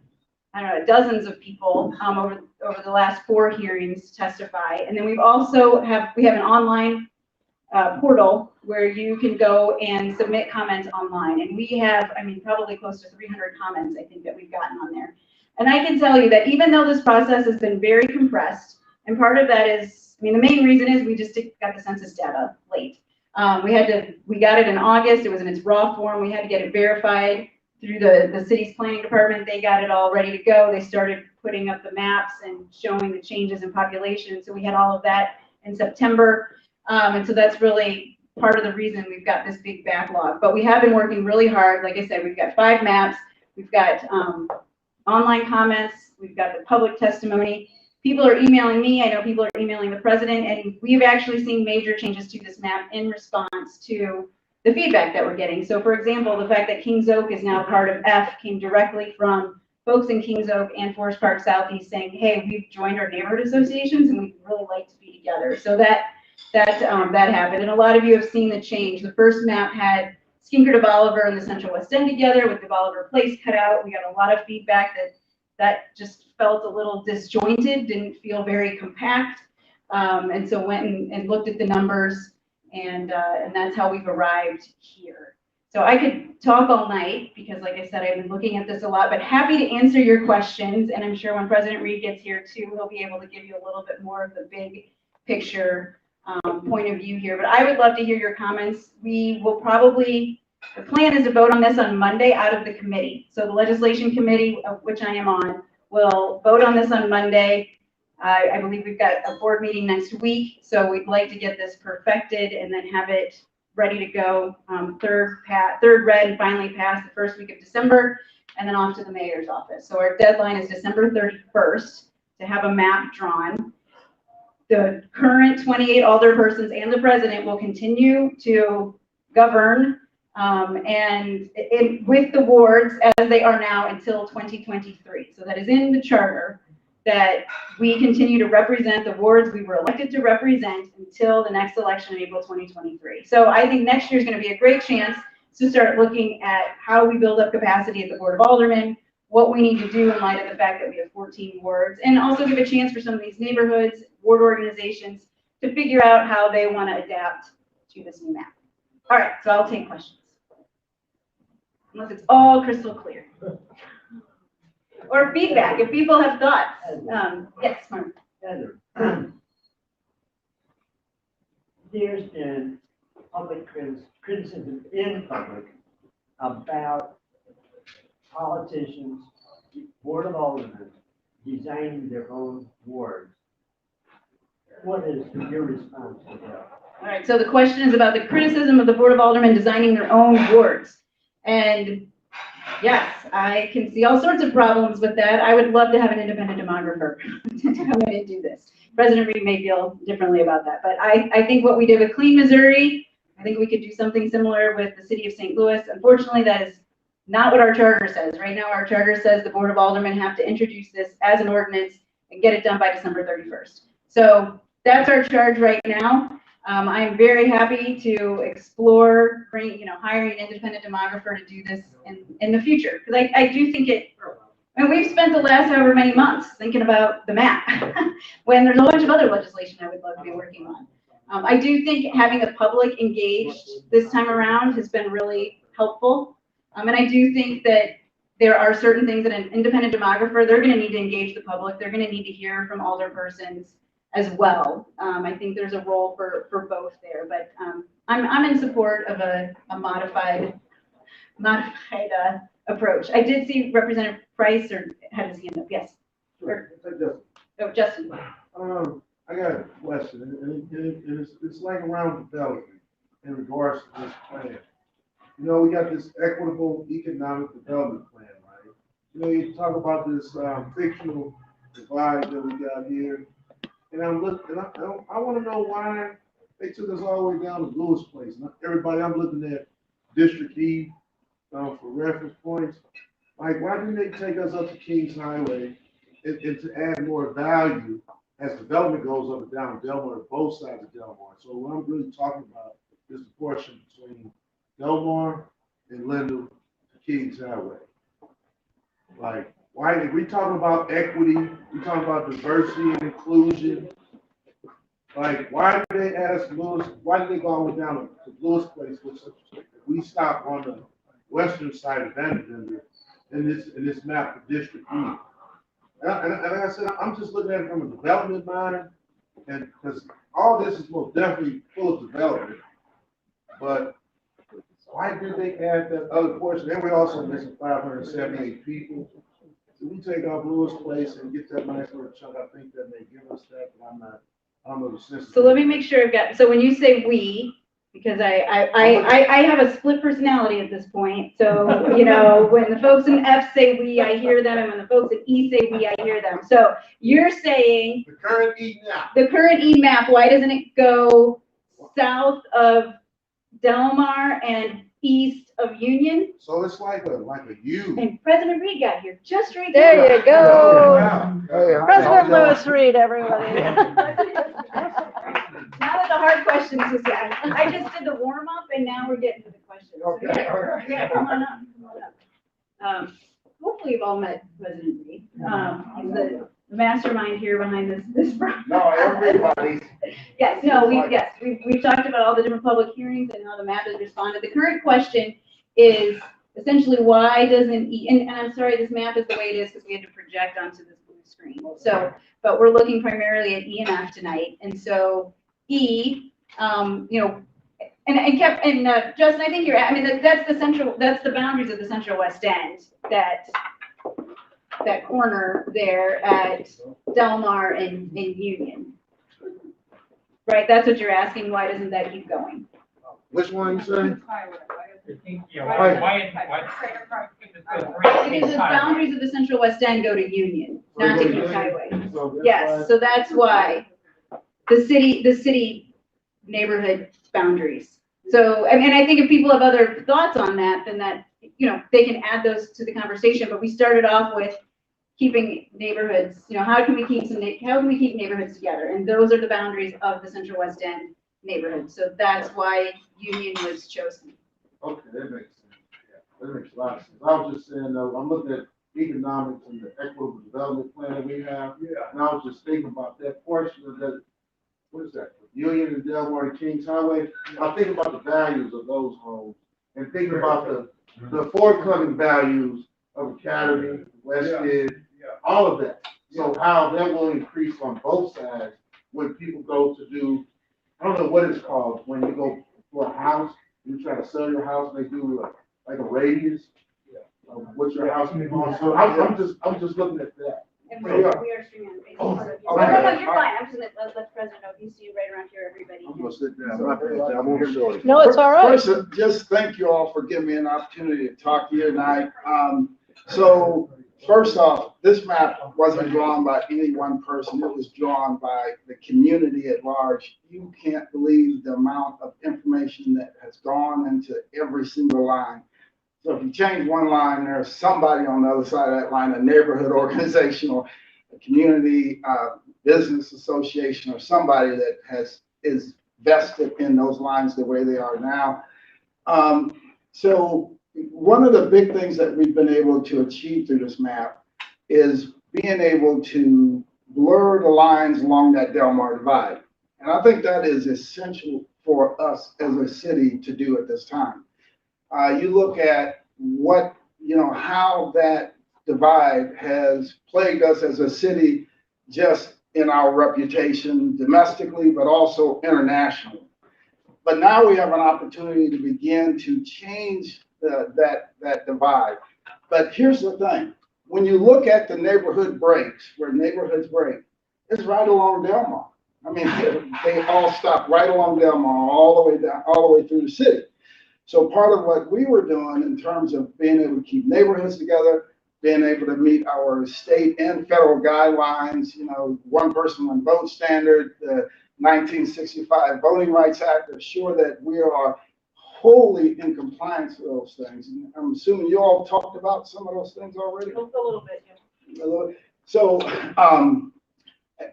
I don't know, dozens of people over the last 4 hearings testify, and then we have an online portal where you can go and submit comments online, and we have, probably close to 300 comments I think that we've gotten on there. And I can tell you that even though this process has been very compressed, and part of that is, the main reason is we just got the census data late. We got it in August. It was in its raw form. We had to get it verified through the city's planning department. They got it all ready to go. They started putting up the maps and showing the changes in population. So we had all of that in September. And so that's really part of the reason we've got this big backlog. But we have been working really hard. Like I said, we've got 5 maps. We've got online comments. We've got the public testimony. People are emailing me. I know people are emailing the president. And we've actually seen major changes to this map in response to the feedback that we're getting. So for example, the fact that Kings Oak is now part of F came directly from folks in Kings Oak and Forest Park Southeast saying, hey, we've joined our neighborhood associations and we'd really like to be together. So that happened. And a lot of you have seen the change. The first map had Skinker to Bolivar and the Central West End together with the Bolivar Place cut out. We got a lot of feedback that just felt a little disjointed, didn't feel very compact. And so went and looked at the numbers, and that's how we've arrived here. So I could talk all night because, like I said, I've been looking at this a lot, but happy to answer your questions. And I'm sure when President Reed gets here too, he'll be able to give you a little bit more of the big picture point of view here. But I would love to hear your comments. We will probably, the plan is to vote on this on Monday out of the committee. So the legislation committee, of which I am on, will vote on this on Monday. I believe we've got a board meeting next week, so we'd like to get this perfected and then have it ready to go. Third read and finally pass the first week of December, and then off to the mayor's office. So our deadline is December 31st to have a map drawn. The current 28 alderpersons and the president will continue to govern And with the wards as they are now until 2023. So that is in the charter, that we continue to represent the wards we were elected to represent until the next election in April 2023. So I think next year is going to be a great chance to start looking at how we build up capacity at the Board of Aldermen, what we need to do in light of the fact that we have 14 wards, and also give a chance for some of these neighborhoods, ward organizations to figure out how they want to adapt to this new map. All right, so I'll take questions. Unless it's all crystal clear. Or feedback, if people have thoughts. Yes, Mark. Heather, there's been public criticism in public about politicians, Board of Aldermen, designing their own wards. What is your response to that? All right, so the question is about the criticism of the Board of Aldermen designing their own wards. And yes, I can see all sorts of problems with that. I would love to have an independent demographer to come in and do this. President Reed may feel differently about that, but I think what we did with Clean Missouri, I think we could do something similar with the city of St. Louis. Unfortunately, that is not what our charter says. Right now, our charter says the Board of Aldermen have to introduce this as an ordinance and get it done by December 31st. So that's our charge right now. I'm very happy to explore, hiring an independent demographer to do this in the future. Because I do think and we've spent the last however many months thinking about the map when there's a bunch of other legislation I would love to be working on. I do think having the public engaged this time around has been really helpful. And I do think that there are certain things that an independent demographer, they're going to need to engage the public. They're going to need to hear from alderpersons as well. I think there's a role for both there, but I'm in support of a modified approach. I did see Representative Price had his hand up. Yes. Justin. I got a question, and it's like around development in regards to this plan. You know, we got this equitable economic development plan, right? You know, you talk about this fictional divide that we got here. And I'm looking, I want to know why they took us all the way down to Lewis Place. Everybody, I'm looking at District E for reference points. Like, why didn't they take us up to Kings Highway and to add more value as development goes up and down Delmar, both sides of Delmar? So what I'm really talking about is the portion between Delmar and Lindell to Kings Highway. Like, why, if we talking about equity, we talking about diversity and inclusion, like, why did they ask Lewis, why did they go all the way down to Lewis Place, which we stop on the western side of Vanderbilt in this map for District E? And like I said, I'm just looking at it from a development mind, and because all this is most definitely full of development, but why did they add that other portion? And we also missing 578 people. If we take off Lewis Place and get that nice little chunk, I think that may give us that, but I don't know the sense. So let me make sure I've got, so when you say we, because I have a split personality at this point. So, you know, when the folks in F say we, I hear them. And when the folks at E say we, I hear them. So you're saying The current E map. the current E map, why doesn't it go south of Delmar and east of Union? So it's like a U. And President Reed got here just right There now. you go. Hey, President Lewis Reed, everybody. Now that the hard questions is done, I just did the warm up and now we're getting to the questions. Okay. Yeah, come on up, come on up. Hopefully you've all met President Reed. He's the mastermind here behind this project. No, everybody. Yes, we've talked about all the different public hearings and how the map has responded. The current question is essentially why doesn't E, and I'm sorry, this map is the way it is because we had to project onto this blue screen. So, but we're looking primarily at E and F tonight. And so E, you know, and Justin, I think that's the boundaries of the Central West End, that corner there at Delmar and Union. Right, that's what you're asking, why doesn't that keep going? Which one you say? Because the boundaries of the Central West End go to Union, not to Kings Highway. Yes, so that's why the city neighborhood boundaries So, I mean, I think if people have other thoughts on that, then that, you know, they can add those to the conversation, but we started off with keeping neighborhoods, you know, how can we keep neighborhoods together? And those are the boundaries of the Central West End neighborhood. So that's why Union was chosen. Okay, that makes sense. Yeah, that makes a lot of sense. I was just saying, though, I'm looking at economics and the equitable development plan we have. Yeah. And I was just thinking about that portion of that, what is that? Union and Delmar and Kings Highway. I think about the values of those homes and thinking about the forthcoming values of Academy, West End, all of that. So how that will increase on both sides when people go to do, I don't know what it's called, when you go for a house, you try to sell your house, and they do like a radius of what your house can cost. So I'm just looking at that. And we we are are streaming on Facebook. Oh, No, okay. you're fine. I'm just gonna let the president know. He's you right around here, everybody. I'm gonna sit down. My bad. I won't show it. No, it's all right. First, just thank you all for giving me an opportunity to talk to you tonight. So first off, this map wasn't drawn by any one person. It was drawn by the community at large. You can't believe the amount of information that has gone into every single line. So if you change one line, there's somebody on the other side of that line, a neighborhood organization or a community business association or somebody that is vested in those lines the way they are now. So one of the big things that we've been able to achieve through this map is being able to blur the lines along that Delmar divide. And I think that is essential for us as a city to do at this time. You look at how that divide has plagued us as a city, just in our reputation domestically, but also internationally. But now we have an opportunity to begin to change that divide. But here's the thing. When you look at the neighborhood breaks, where neighborhoods break, it's right along Delmar. I mean, they all stop right along Delmar, all the way down, all the way through the city. So part of what we were doing in terms of being able to keep neighborhoods together, being able to meet our state and federal guidelines, one person, one vote standard, the 1965 Voting Rights Act, ensure that we are wholly in compliance with those things. And I'm assuming you all talked about some of those things already? A little bit, yeah. So,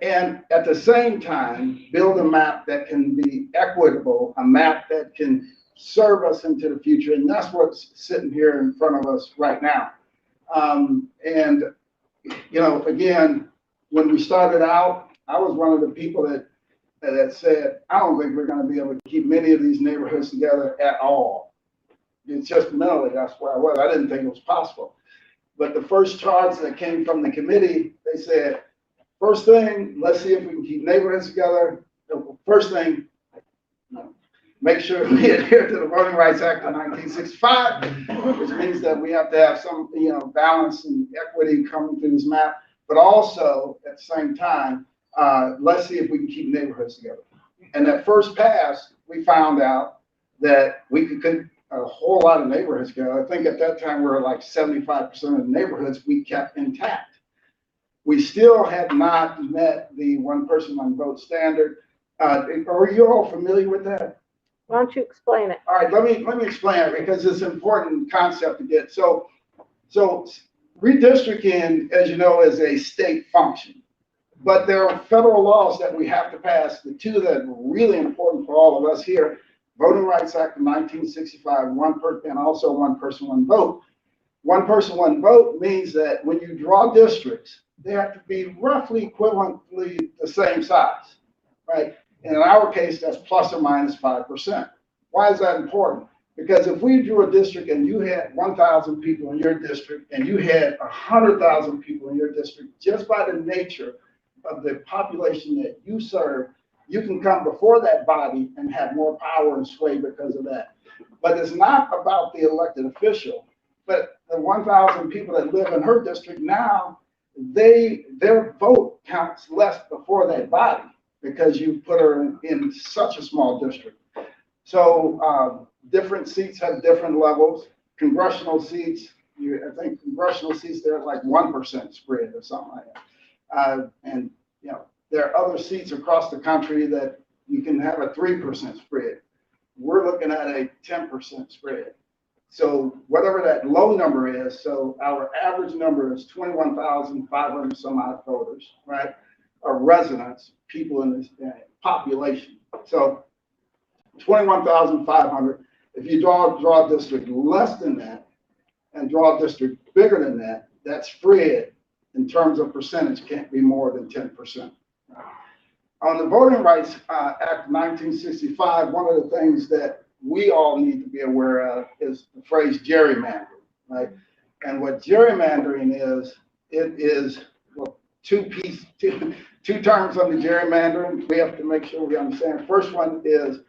and at the same time, build a map that can be equitable, a map that can serve us into the future. And that's what's sitting here in front of us right now. Again, when we started out, I was one of the people that said, I don't think we're going to be able to keep many of these neighborhoods together at all. It's just mentally, that's where I was. I didn't think it was possible. But the first charge that came from the committee, they said, first thing, let's see if we can keep neighborhoods together. First thing, make sure we adhere to the Voting Rights Act of 1965, which means that we have to have some, balance and equity coming through this map. But also, at the same time, let's see if we can keep neighborhoods together. And that first pass, we found out that we could keep a whole lot of neighborhoods together. I think at that time we were like 75% of the neighborhoods we kept intact. We still had not met the one person, one vote standard. Are you all familiar with that? Why don't you explain it? All right, let me explain it because it's an important concept to get. So redistricting, as you know, is a state function. But there are federal laws that we have to pass. The two that are really important for all of us here, Voting Rights Act of 1965, and also one person, one vote. One person, one vote means that when you draw districts, they have to be roughly equivalently the same size, right? And in our case, that's plus or minus 5%. Why is that important? Because if we drew a district and you had 1,000 people in your district and you had 100,000 people in your district, just by the nature of the population that you serve, you can come before that body and have more power and sway because of that. But it's not about the elected official, but the 1,000 people that live in her district now, their vote counts less before that body because you put her in such a small district. So different seats have different levels. Congressional seats, I think congressional seats, they're like 1% spread or something like that. And there are other seats across the country that you can have a 3% spread. we're looking at a 10% spread. So whatever that low number is, so our average number is 21,500 some odd voters, right? Or residents, people in this population. So 21,500. If you draw a district less than that and draw a district bigger than that, that spread in terms of percentage can't be more than 10%. On the Voting Rights Act of 1965, one of the things that we all need to be aware of is the phrase gerrymandering, right? And what gerrymandering is, it is well, two terms on the gerrymandering we have to make sure we understand. First one is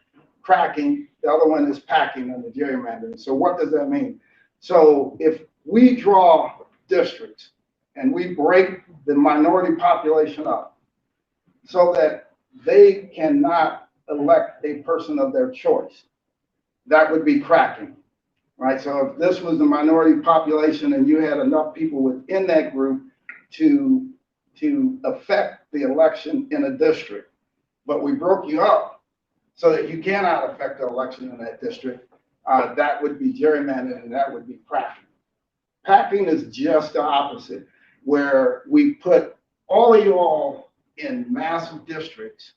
cracking, the other one is packing on the gerrymandering. So what does that mean? So if we draw districts and we break the minority population up so that they cannot elect a person of their choice, that would be cracking, right? So if this was the minority population and you had enough people within that group to affect the election in a district, but we broke you up so that you cannot affect the election in that district, that would be gerrymandering and that would be cracking. Packing is just the opposite, where we put all of you all in massive districts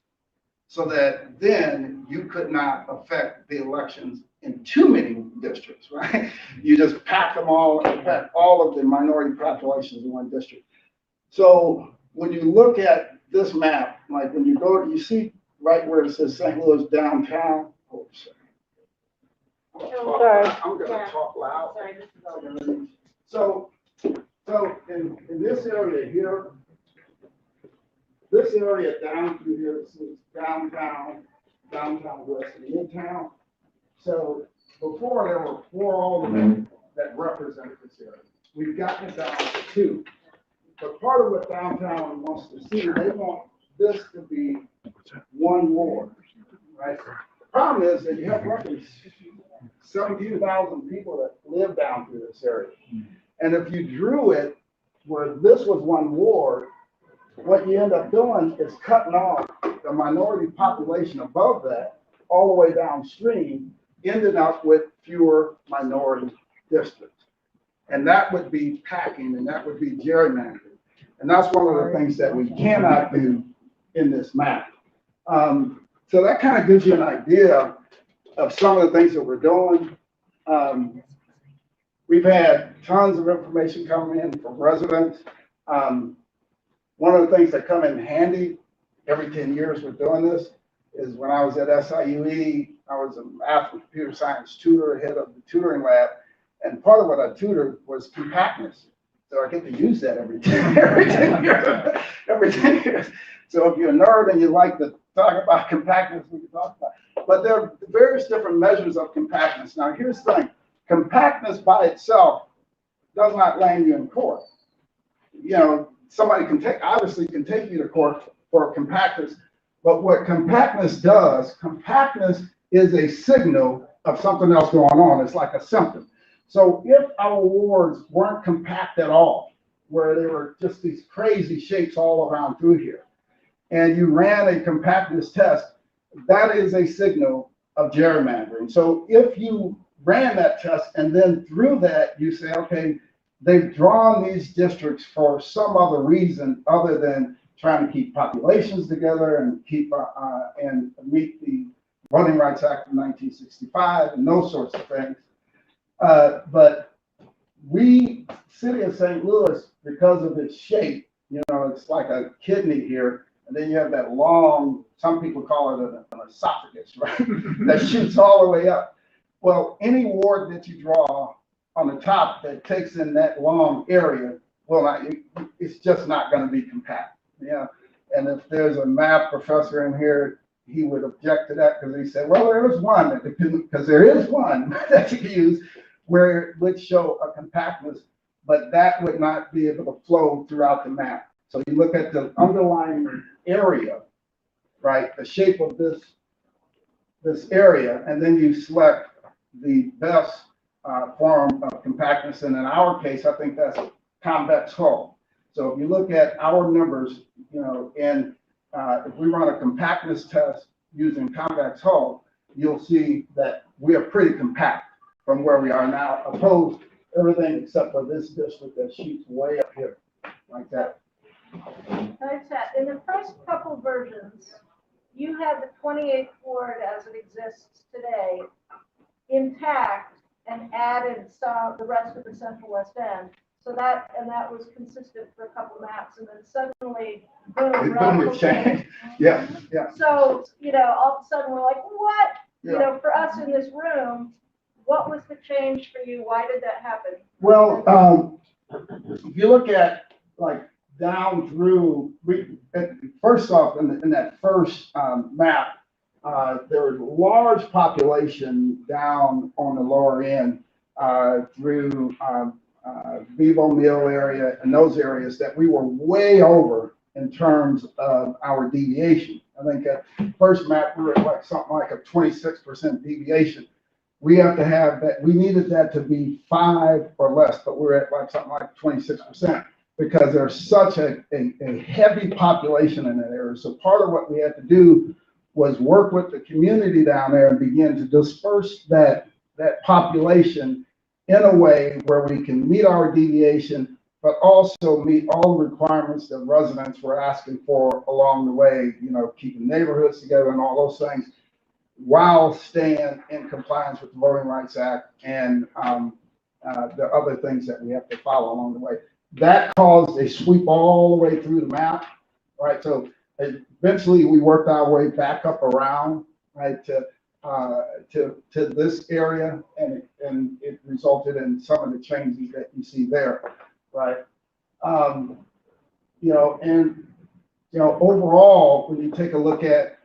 so that then you could not affect the elections in too many districts, right? You just pack them all, pack all of the minority populations in one district. So when you look at this map, like when you go, you see right where it says St. Louis downtown. Oh, sorry. I'm gonna talk loud. So in this area here, this area down through here, this is downtown west and midtown. So before there were 4 aldermen that represented this area. We've gotten it down to 2. But part of what downtown wants to see, they want this to be one ward, right? The problem is that you have roughly 17,000 people that live down through this area. And if you drew it where this was one ward, what you end up doing is cutting off the minority population above that all the way downstream, ending up with fewer minority districts. And that would be packing and that would be gerrymandering. And that's one of the things that we cannot do in this map. So that kind of gives you an idea of some of the things that we're doing. We've had tons of information coming in from residents. One of the things that come in handy every 10 years with doing this is when I was at SIUE, I was an math and computer science tutor, head of the tutoring lab, and part of what I tutored was compactness. So I get to use that every 10 years. Every 10 years. So if you're a nerd and you like to talk about compactness, we can talk about it. But there are various different measures of compactness. Now here's the thing, compactness by itself does not land you in court. You know, somebody obviously can take you to court for compactness, but what compactness does, compactness is a signal of something else going on. It's like a symptom. So if our wards weren't compact at all, where they were just these crazy shapes all around through here, and you ran a compactness test, that is a signal of gerrymandering. So if you ran that test and then through that you say, okay, they've drawn these districts for some other reason other than trying to keep populations together and keep and meet the Voting Rights Act of 1965 and those sorts of things. But we, city of St. Louis, because of its shape, you know, it's like a kidney here, and then you have that long, some people call it an esophagus, right? That shoots all the way up. Well, any ward that you draw on the top that takes in that long area, well, it's just not going to be compact. Yeah. And if there's a math professor in here, he would object to that because he said, well, there is one, because there is one that you can use where it would show a compactness, but that would not be able to flow throughout the map. So you look at the underlying area, right, the shape of this area, and then you select the best form of compactness. And in our case, I think that's convex hull. So if you look at our numbers, you know, and if we run a compactness test using convex hull, you'll see that we are pretty compact from where we are now, opposed everything except for this district that shoots way up here like that. In the first couple versions, you had the 28th ward as it exists today intact and added the rest of the central west end. So that was consistent for a couple maps, and then suddenly, boom, radical change. Yeah. So, all of a sudden we're like, what? Yeah. For us in this room, what was the change for you? Why did that happen? Well, if you look at like down through, first off, in that first map, there was a large population down on the lower end through Bevo Mill area and those areas that we were way over in terms of our deviation. I think at first map, we were at like something like a 26% deviation. We have to have that, we needed that to be 5 or less, but we're at like something like 26% because there's such a heavy population in that area. So part of what we had to do was work with the community down there and begin to disperse that population in a way where we can meet our deviation, but also meet all the requirements that residents were asking for along the way, keeping neighborhoods together and all those things, while staying in compliance with the Voting Rights Act and the other things that we have to follow along the way. That caused a sweep all the way through the map, right? So eventually we worked our way back up around, right, to this area, and it resulted in some of the changes that you see there, right? Overall, when you take a look at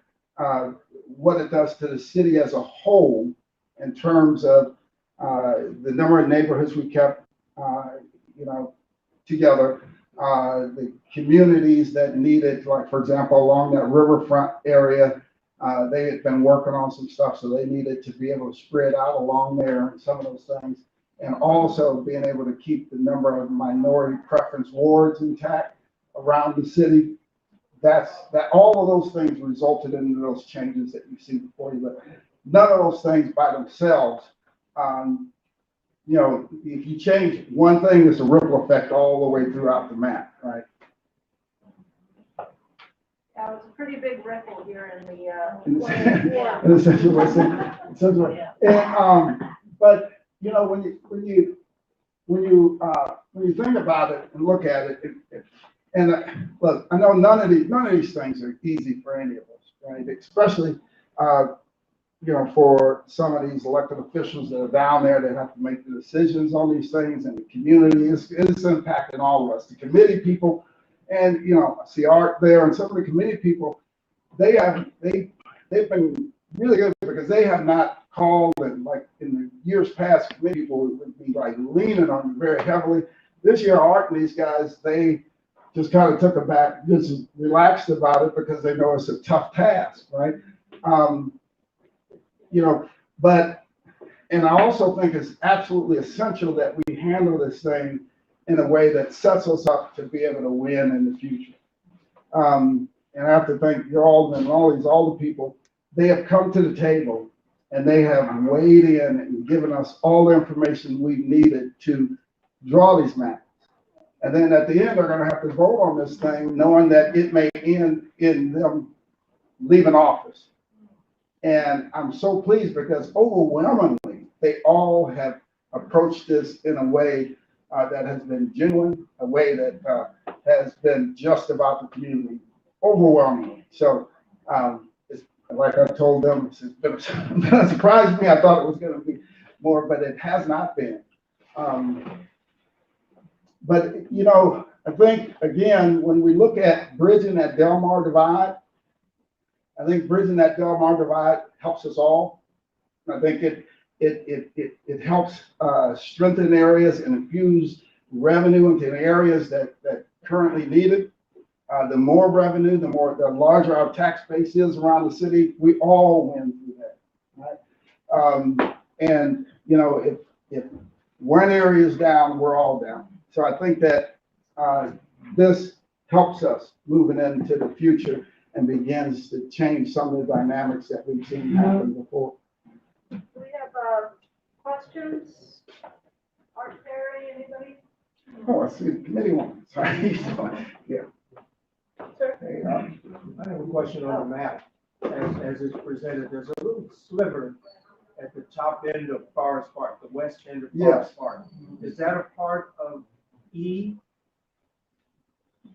what it does to the city as a whole, in terms of the number of neighborhoods we kept, together, the communities that needed, like for example, along that riverfront area, they had been working on some stuff, so they needed to be able to spread out along there and some of those things, and also being able to keep the number of minority preference wards intact around the city. All of those things resulted in those changes that you see before you, but none of those things by themselves, if you change one thing, it's a ripple effect all the way throughout the map, right? That was a pretty big ripple here in the, In essentially, but when you think about it and look at it, look, I know none of these things are easy for any of us, right? Especially, for some of these elected officials that are down there that have to make the decisions on these things, and the community is impacting all of us. The committee people, and I see Art there, and some of the committee people, they've been really good because they have not called, and like in the years past, committee people would be like leaning on you very heavily. This year, Art and these guys, they just kind of took it back, just relaxed about it because they know it's a tough task, right? And I also think it's absolutely essential that we handle this thing in a way that sets us up to be able to win in the future. And I have to thank your aldermen and all the people. They have come to the table and they have weighed in and given us all the information we needed to draw these maps. And then at the end, they're going to have to vote on this thing, knowing that it may end in them leaving office. And I'm so pleased because overwhelmingly, they all have approached this in a way that has been genuine, a way that has been just about the community, overwhelmingly. So, it's, like I told them, it's been a surprise to me. I thought it was going to be more, but it has not been. But, I think, again, when we look at bridging that Delmar divide, I think bridging that Delmar divide helps us all. I think it helps strengthen areas and infuse revenue into the areas that currently need it. The more revenue, the larger our tax base is around the city. We all win through that, right? And if one area is down, we're all down. So I think that this helps us moving into the future and begins to change some of the dynamics that we've seen happen before. we have, questions? Art Perry, anybody? Oh, I see the committee one, sorry. Yeah. Sir? Hey, I have a question on the map. As it's presented, there's a little sliver at the top end of Forest Park, the west end of Forest Park. Is that a part of E?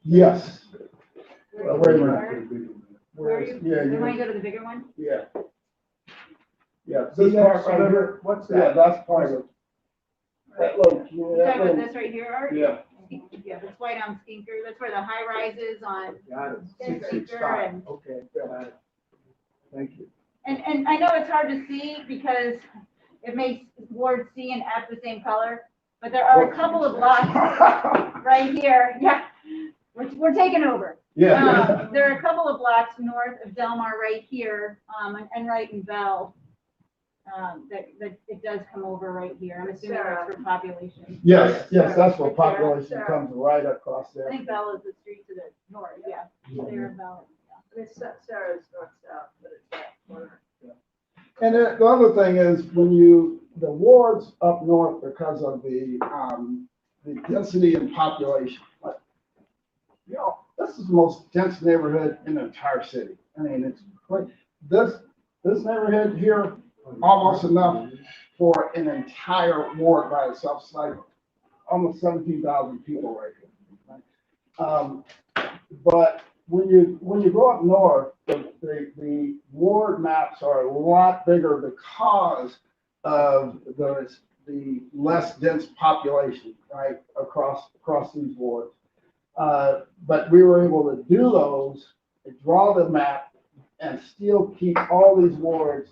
Yes. Well, wait a minute. Where are you? Yeah, You want to yeah, go to the bigger one? yeah. Yeah, See this that part right sliver? here, What's yeah, that? that's part of, that little, You that talking about little, this right here, Art? yeah. Yeah, that's right on Skinker. That's where the high rises on. Got it. Skinker 665. and- Okay, got it. Thank you. And I know it's hard to see because it makes Ward C and F the same color, but there are a couple of lots right here. Yeah, we're taking over. Yeah. There are a couple of lots north of Delmar right here, on Enright and Bell. That it does come over right here. I'm assuming that's for population. Yes, that's where population comes right across there. I think Bell is the street to the north, yeah. There, Bell. I mean, Sarah's north-south, but it's that corner. And the other thing is the wards up north, because of the density and population. Like, you know, this is the most dense neighborhood in the entire city. I mean, it's like this neighborhood here, almost enough for an entire ward by itself. It's like almost 17,000 people right here. But when you go up north, the ward maps are a lot bigger because of the less dense population, right, across these wards. But we were able to do those, draw the map, and still keep all these wards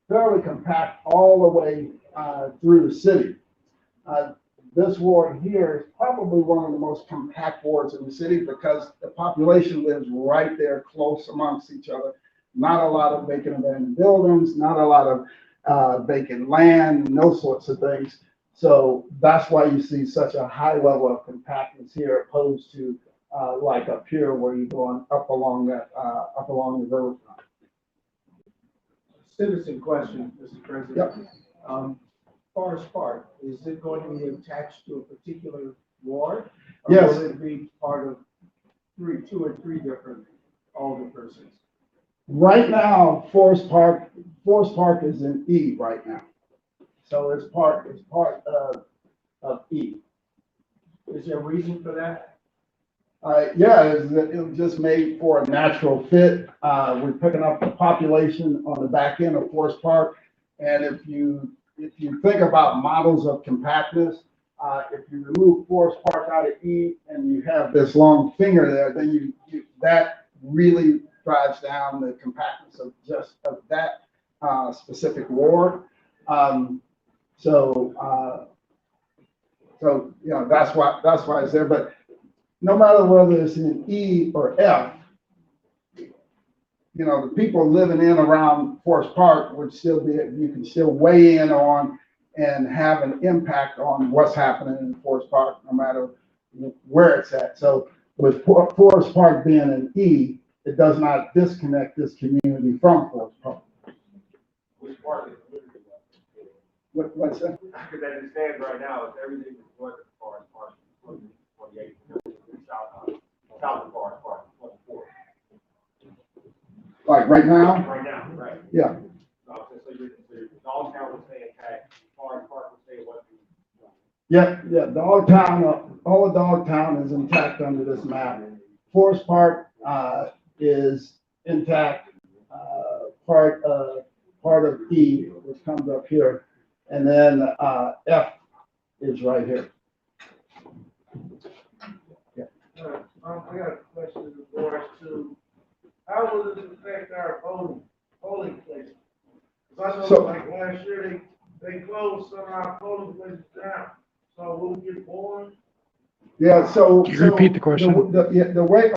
fairly compact all the way through the city. This ward here is probably one of the most compact wards in the city because the population lives right there close amongst each other. Not a lot of vacant abandoned buildings, not a lot of vacant land, and those sorts of things. So that's why you see such a high level of compactness here opposed to like up here where you're going up along the riverfront. Citizen question, Mr. President. Yep. Forest Park, is it going to be attached to a particular ward? Or Yes. will it be part of two or three different alderpersons? Right now, Forest Park is in E right now. So it's part of E. Is there a reason for that? Yeah, it was just made for a natural fit. We're picking up the population on the back end of Forest Park. And if you think about models of compactness, if you remove Forest Park out of E and you have this long finger there, then that really drives down the compactness of that specific ward. So you know, that's why it's there. But no matter whether it's in E or F, you know, the people living in around Forest Park would still you can still weigh in on and have an impact on what's happening in Forest Park, no matter where it's at. So with Forest Park being an E, it does not disconnect this community from Forest Park. Which part is What's that? because as it stands right now, it's everything is north of Forest Park, 28, south of Forest Park, 24. Like right now? Right now, right. Yeah. So your Dogtown will stay intact, Forest Park will stay what? Yeah, Dogtown, all of Dogtown is intact under this map. Forest Park is intact, part of E, which comes up here, and then F is right here. I got a question in regards to, how will this affect our polling places? Because I know So- like last year, they closed some of our polling places down, so will we get boring? Yeah, so. Can you repeat the question? The way,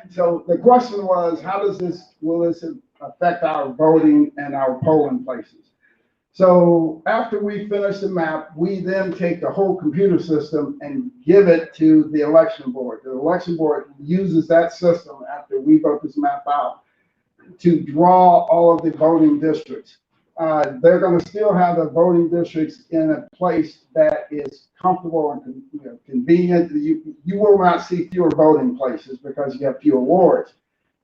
so the question was, will this affect our voting and our polling places? So after we finish the map, we then take the whole computer system and give it to the election board. The election board uses that system after we vote this map out. to draw all of the voting districts. They're gonna still have the voting districts in a place that is comfortable and convenient. You will not see fewer voting places because you have fewer wards.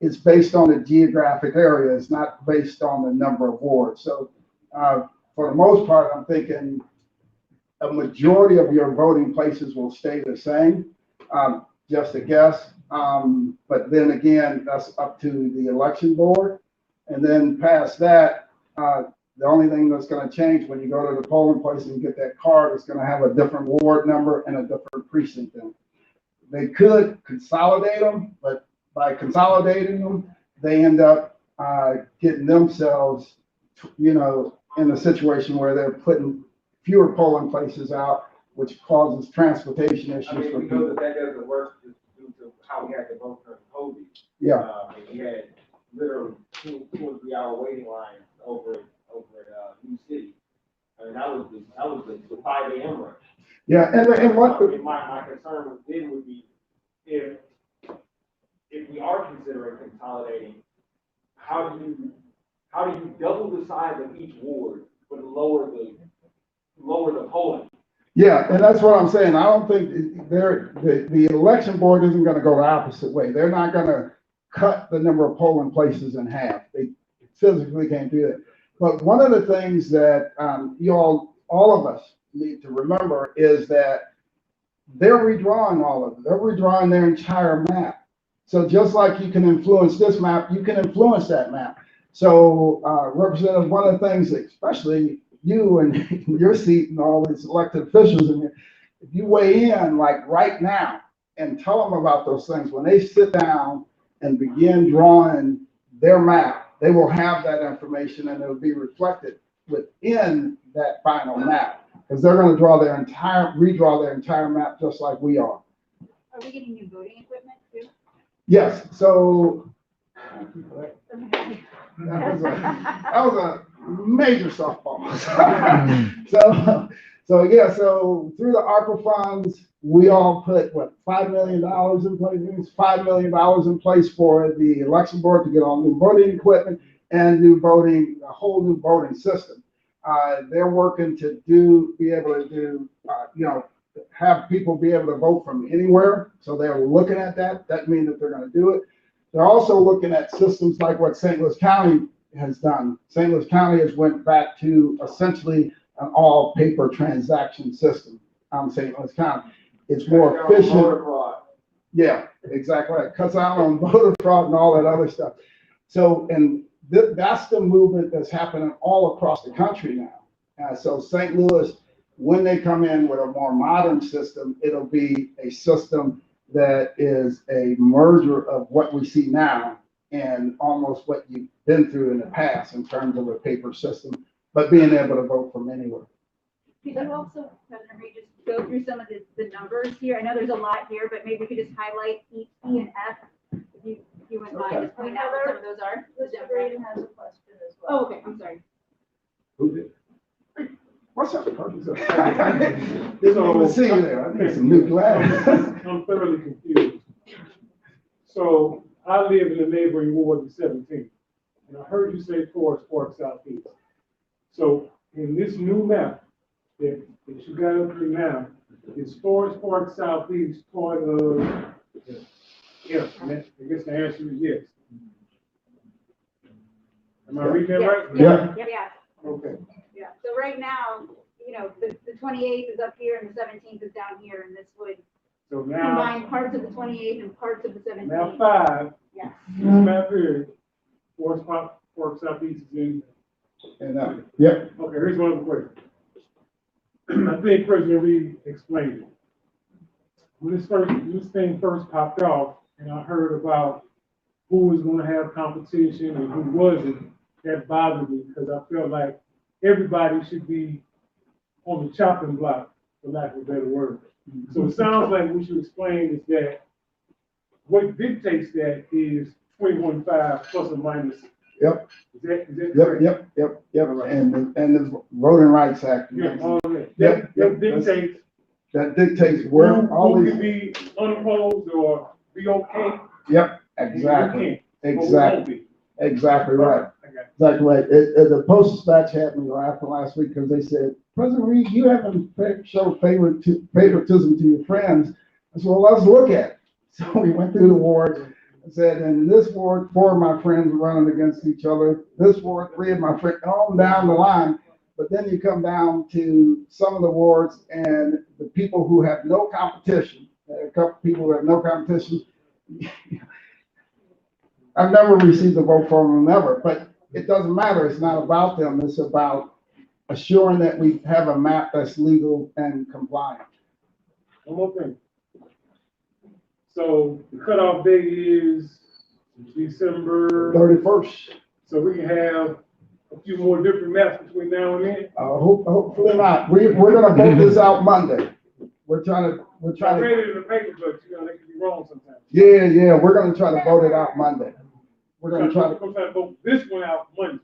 It's based on the geographic area. It's not based on the number of wards. So for the most part, I'm thinking a majority of your voting places will stay the same. Just a guess. But then again, that's up to the election board. And then past that, the only thing that's going to change when you go to the polling place and get that card is going to have a different ward number and a different precinct in it. They could consolidate them, but by consolidating them, they end up getting themselves, in a situation where they're putting fewer polling places out, which causes transportation issues I mean, for we know people. that doesn't work just due to how we had to vote during COVID. Yeah, We had literally 2 or 3 hour waiting lines over at New City. I mean, that was the 5 a.m. rush. yeah, and what, I mean, my concern with then would be if we are considering consolidating, how do you double the size of each ward but lower the polling? yeah, and that's what I'm saying. I don't think the election board isn't gonna go the opposite way. They're not gonna cut the number of polling places in half. They physically can't do that. But one of the things that all of us need to remember is that they're redrawing all of it. They're redrawing their entire map. So just like you can influence this map, you can influence that map. So Representative, one of the things, especially you and your seat and all these elected officials, and if you weigh in like right now and tell them about those things, when they sit down and begin drawing their map, they will have that information and it'll be reflected within that final map. Because they're going to redraw their entire map just like we are. Are we getting new voting equipment too? Yes, so that was a major softball. So through the ARPA funds, we all put $5 million in place. $5 million in place for the election board to get all new voting equipment and a whole new voting system. They're working to be able to do, have people be able to vote from anywhere. So they're looking at that. That means that they're going to do it. They're also looking at systems like what St. Louis County has done. St. Louis County has went back to essentially an all paper transaction system. St. Louis County. It's more efficient. Yeah, exactly right. Cuts out on voter fraud and all that other stuff. So, and that's the movement that's happening all across the country now. So St. Louis, when they come in with a more modern system, it'll be a system that is a merger of what we see now and almost what you've been through in the past in terms of a paper system, but being able to vote from anywhere. Could you also, President Reed, just go through some of the numbers here? I know there's a lot here, but maybe we could just highlight E, and F, if you wouldn't mind, just pointing out what some of those are. Mr. Green has a question as well. Oh, okay, I'm sorry. Who did? What's up? Didn't even see you there. I need some new glasses. I'm thoroughly confused. So I live in the neighboring ward of 17, and I heard you say Forest Park Southeast. So in this new map that you got up here now, is Forest Park Southeast part of? Yeah, I guess the answer is yes. Am I reading that right? Yeah. Yeah. Okay. Yeah, so right now, the 28th is up here and the 17th is down here, and this would So now, combine parts of the 28th and parts of the 17th. now 5, Yes. this map here, Forest Park Southeast is in. And yep. Okay, here's one other question. I think President Reed explained it. When this thing first popped off, and I heard about who was going to have competition and who wasn't, that bothered me because I felt like everybody should be on the chopping block, for lack of a better word. So it sounds like what you explained is that what dictates that is 21.5 plus or minus. Yep. Is that correct? Yep. And the Voting Rights Act. Yeah, all of that. Yep. That dictates That dictates where all who these. can be unopposed or be okay. Yep, exactly. And who can't, or who won't be. Exactly right. Okay. Exactly right. The Post-Dispatch had me laughing last week because they said, President Reed, you haven't showed favoritism to your friends. I said, well, let's look at it. So we went through the wards and said, in this ward, 4 of my friends were running against each other. This ward, 3 of my friends, all down the line. But then you come down to some of the wards and the people who have no competition, a couple people who have no competition. I've never received a vote from them, never, but it doesn't matter. It's not about them. It's about assuring that we have a map that's legal and compliant. One more thing. So the cutoff date is December 31st. So we can have a few more different maps between now and then. Hopefully not. We're gonna vote this out Monday. We're trying I to. read it in the paper, but you know, they can be wrong sometimes. Yeah, we're gonna try to vote it out Monday. We're gonna try to. We're trying to vote this one out Monday.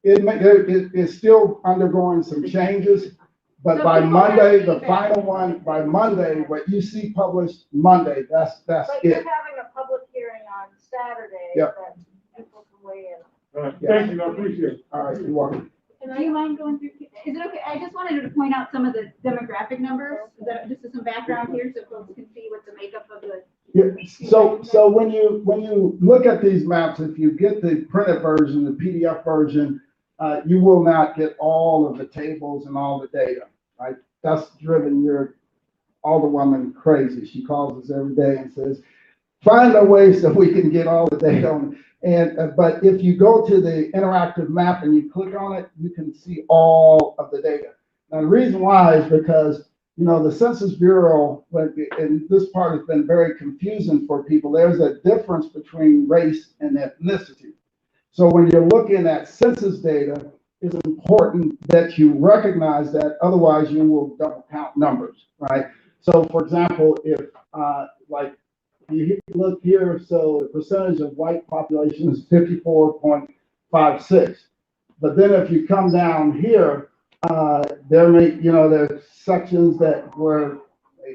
It's still undergoing some changes, but So by people have Monday, the feedback. final one, by Monday, what you see published Monday, that's But you're it. having a public hearing on Saturday Yep. that people can weigh in. All right, Yeah. thank you, I appreciate it. All right, you're welcome. Do you mind going through, is it okay, I just wanted to point out some of the demographic numbers, just as some background here, so folks can see what the makeup of the. Yeah, so when you look at these maps, if you get the printed version, the PDF version, you will not get all of the tables and all the data, right? That's driven your alderwoman crazy. She calls us every day and says, find a way so we can get all the data on. And, but if you go to the interactive map and you click on it, you can see all of the data. Now, the reason why is because, you know, the Census Bureau, and this part has been very confusing for people. There's a difference between race and ethnicity. So when you're looking at census data, it's important that you recognize that, otherwise you will double count numbers, right? So for example, if like you look here, so the percentage of white population is 54.56. But then if you come down here, there's sections that where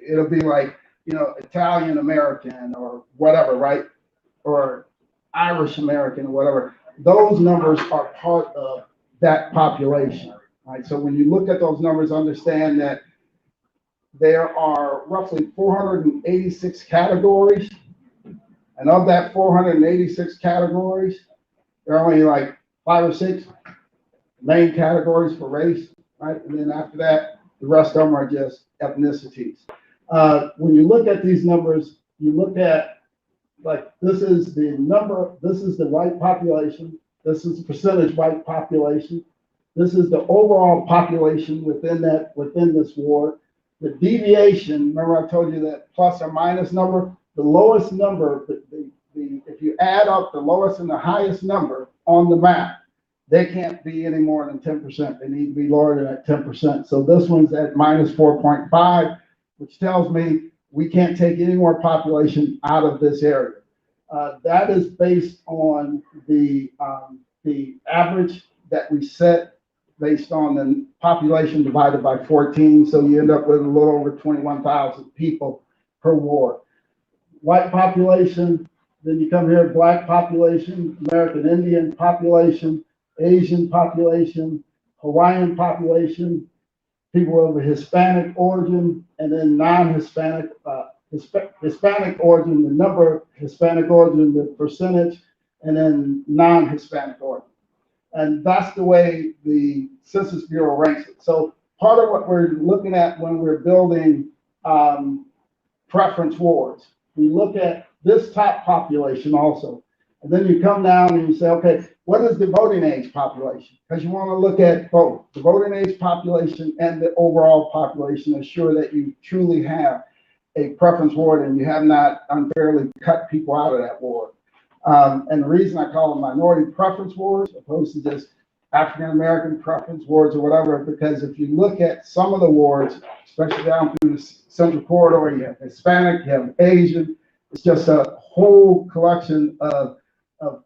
it'll be like, Italian American or whatever, right? Or Irish American or whatever. Those numbers are part of that population, right? So when you look at those numbers, understand that there are roughly 486 categories. And of that 486 categories, there are only like 5 or 6 main categories for race, right? And then after that, the rest of them are just ethnicities. When you look at these numbers, you look at, like, this is the white population. This is the percentage white population. This is the overall population within this ward. The deviation, remember I told you that plus or minus number, the lowest number, if you add up the lowest and the highest number on the map, they can't be any more than 10%. They need to be lower than that 10%. So this one's at minus 4.5, which tells me we can't take any more population out of this area. That is based on the average that we set based on the population divided by 14. So you end up with a little over 21,000 people per ward. White population, then you come here, black population, American Indian population, Asian population, Hawaiian population, people of Hispanic origin, and then non-Hispanic, Hispanic origin, the number of Hispanic origin, the percentage, and then non-Hispanic origin. And that's the way the Census Bureau ranks it. So part of what we're looking at when we're building preference wards, we look at this top population also. And then you come down and you say, okay, what is the voting age population? Because you want to look at both the voting age population and the overall population, ensure that you truly have a preference ward and you have not unfairly cut people out of that ward. And the reason I call them minority preference wards opposed to just African-American preference wards or whatever, because if you look at some of the wards, especially down through the Central Corridor, you have Hispanic, you have Asian, it's just a whole collection of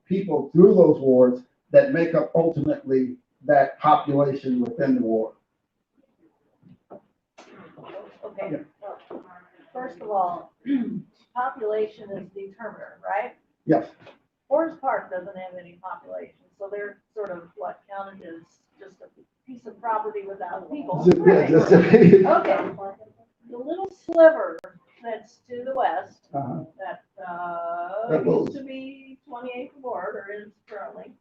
people through those wards that make up ultimately that population within the ward. Okay, first of all, population is the determiner, right? Yes. Forest Park doesn't have any population, so they're sort of what counted as just a piece of property without people. Yeah, just a- Okay, the little sliver that's to the west, Uh-huh. that, That used to be 28th Ward, or is currently,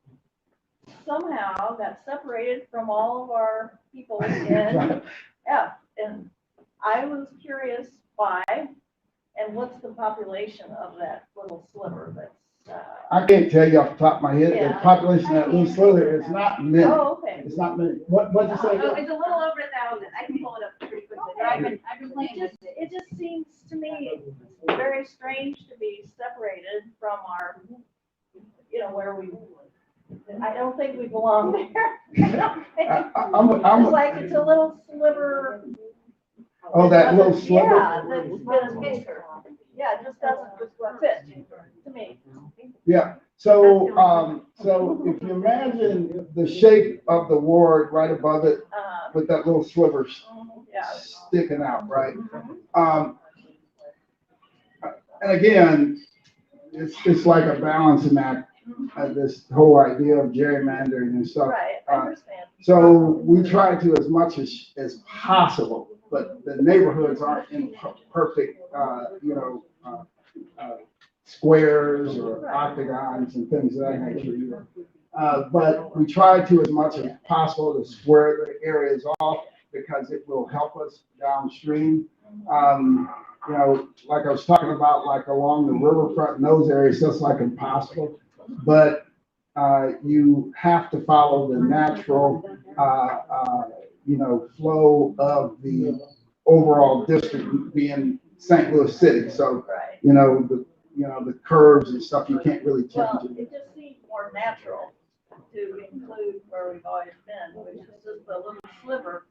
somehow got separated from all of our people in F. And I was curious why, and what's the population of that little sliver that's, I can't tell you off the top of my head, the Yeah. population of that little slither is not many. oh, okay. It's not many. What'd you say? Oh, it's a little over 1,000. I can pull it up pretty quickly, but I've been playing with it. It just seems to me very strange to be separated from our, where we, I don't think we belong there. I don't think. It's like it's a little sliver. Oh, that little sliver? Yeah, that's been a maker. Yeah, it just doesn't fit to me. Yeah, so, so if you imagine the shape of the ward right above it with that little sliver Yeah. sticking out, right? And again, it's like a balancing act, this whole idea of gerrymandering and stuff. Right, I understand. So we try to as much as possible, but the neighborhoods aren't in perfect, squares or octagons and things of that nature. But we try to as much as possible to square the areas off because it will help us downstream. Like I was talking about, like along the riverfront in those areas, that's like impossible. But you have to follow the natural, flow of the overall district being St. Louis City. So, Right. The curves and stuff, you can't really change Well, it. it just seems more natural to include where we've always been, which is just a little sliver.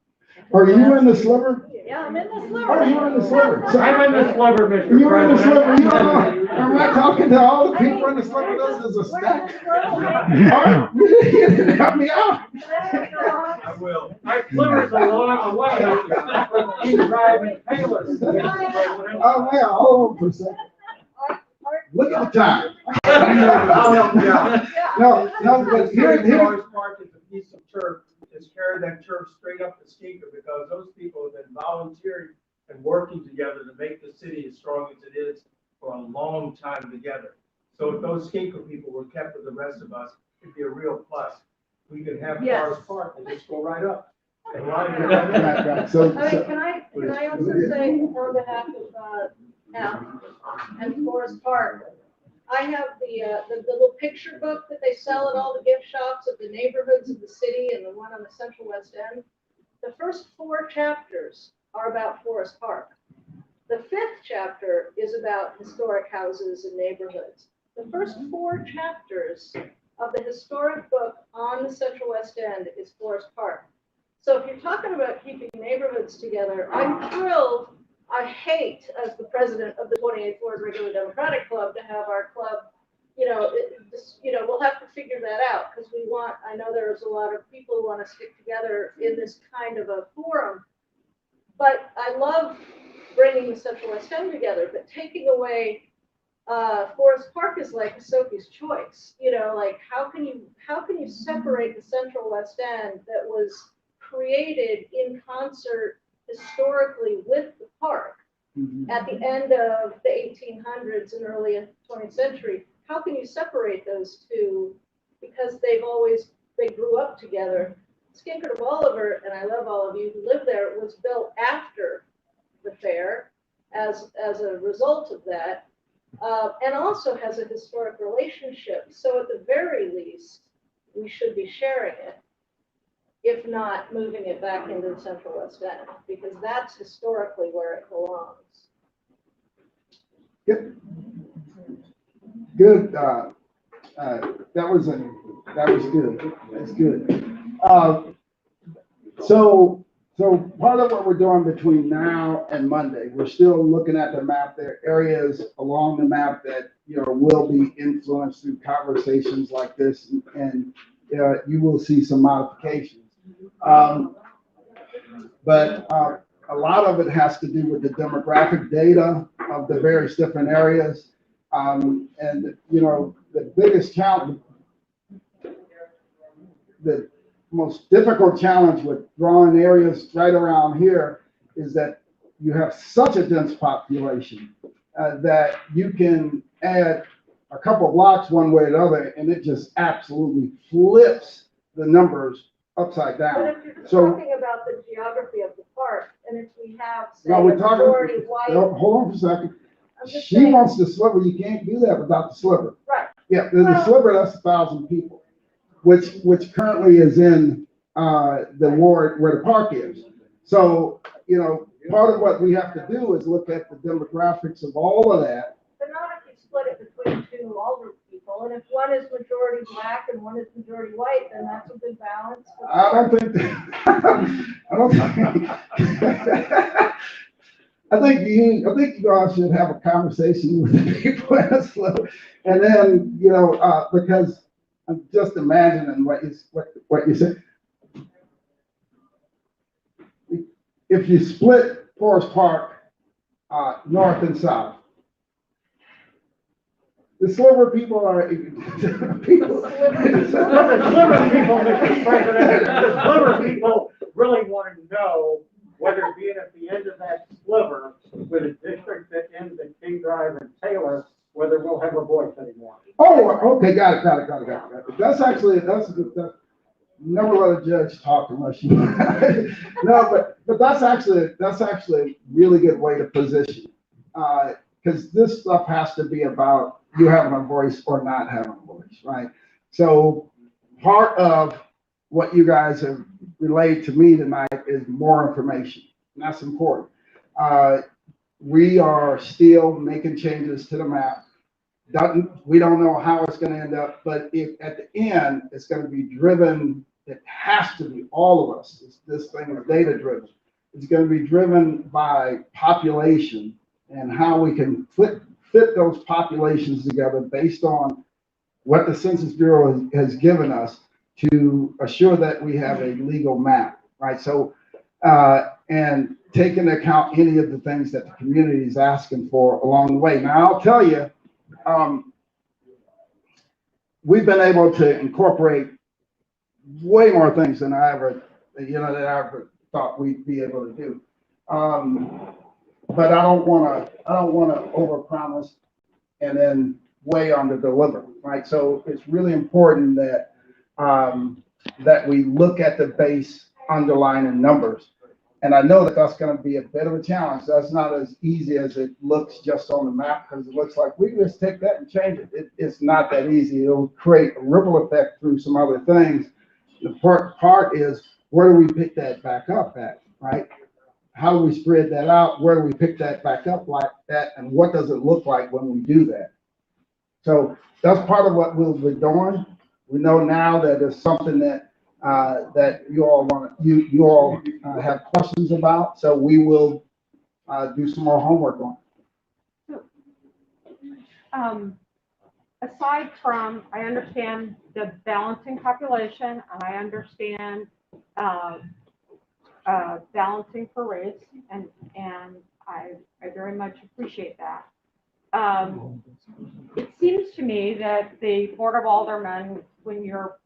Are you in the sliver? Yeah, I'm in the sliver. Are you in the sliver? So I'm in the sliver, Mr. you're in the sliver, President. am I talking to all the people in the sliver? This is a stack. We're All right, you didn't help me out. I will. My sliver's a long way. He's driving payless. Oh, yeah, hold on for a second. Look at the time. I'll help you out. No, but here's, Forest Park is a piece of turf, just carry that turf straight up the Skinker, because those people have been volunteering and working together to make the city as strong as it is for a long time together. So if those Skinker people were kept with the rest of us, it'd be a real plus. We could have Yes. Forest Park and just go right up. And so, Can I also say on behalf of, F and Forest Park, I have the little picture book that they sell at all the gift shops of the neighborhoods of the city and the one on the Central West End. The first 4 chapters are about Forest Park. The 5th chapter is about historic houses and neighborhoods. The first 4 chapters of the historic book on the Central West End is Forest Park. So if you're talking about keeping neighborhoods together, I'm thrilled. I hate, as the president of the 28th Ward Regular Democratic Club, to have our club, we'll have to figure that out, because I know there's a lot of people who want to stick together in this kind of a forum. But I love bringing the Central West End together, but taking away Forest Park is like Sophie's choice. Like how can you separate the Central West End that was created in concert historically with the park at the end of the 1800s and early 20th century? How can you separate those two? Because they grew up together. Skinker of Bolivar, and I love all of you who live there, was built after the fair as a result of that, and also has a historic relationship. So at the very least, we should be sharing it, if not moving it back into the Central West End, because that's historically where it belongs. Yep. Good. That was good. That's good. So part of what we're doing between now and Monday, we're still looking at the map. There are areas along the map that will be influenced through conversations like this, and you will see some modifications. But a lot of it has to do with the demographic data of the various different areas. And, you know, the biggest challenge, the most difficult challenge with drawing areas right around here is that you have such a dense population that you can add a couple blocks one way or the other, and it just absolutely flips the numbers upside But down. if you're So, talking about the geography of the park, and if we have, say, now a we're talking, majority white, hold on for a second. I'm just She saying, wants the sliver, you can't do that without the sliver. right, Yeah, the Well- sliver, that's 1,000 people, which currently is in, the ward where the park is. So, you know, part of what we have to do is look at the demographics of all of that. but not if you split it between two older people, and if one is majority black and one is majority white, then that's a good balance. for the I park. don't think, I don't think. I think you guys should have a conversation with the people in the slip. And then, you know, because I'm just imagining what you said. If you split Forest Park, north and south, the sliver people are, people. The sliver people, Mr. President, the sliver people really want to know whether being at the end of that sliver with a district that ends at King Drive and Taylor, whether we'll have a voice anymore. Oh, okay, got it. That's actually, that's never let a judge talk unless you. No, but that's actually a really good way to position. Because this stuff has to be about you having a voice or not having a voice, right? So part of what you guys have relayed to me tonight is more information, and that's important. We are still making changes to the map. We don't know how it's going to end up, but if at the end it's going to be driven, it has to be all of us. This thing is data driven. It's going to be driven by population and how we can fit those populations together based on what the Census Bureau has given us to assure that we have a legal map, right? So, and take into account any of the things that the community is asking for along the way. Now, I'll tell you, we've been able to incorporate way more things than I ever thought we'd be able to do. But I don't want to overpromise and then way under deliver, right? So it's really important that that we look at the base underlying numbers. And I know that that's going to be a bit of a challenge. That's not as easy as it looks just on the map, because it looks like we just take that and change it. It's not that easy. It'll create a ripple effect through some other things. The part is, where do we pick that back up at, right? How do we spread that out? Where do we pick that back up like that? And what does it look like when we do that? So that's part of what we'll be doing. We know now that it's something that that you all have questions about. So we will do some more homework on. Aside from, I understand the balancing population, and I understand balancing for race, and I very much appreciate that. It seems to me that the Board of Aldermen, when you're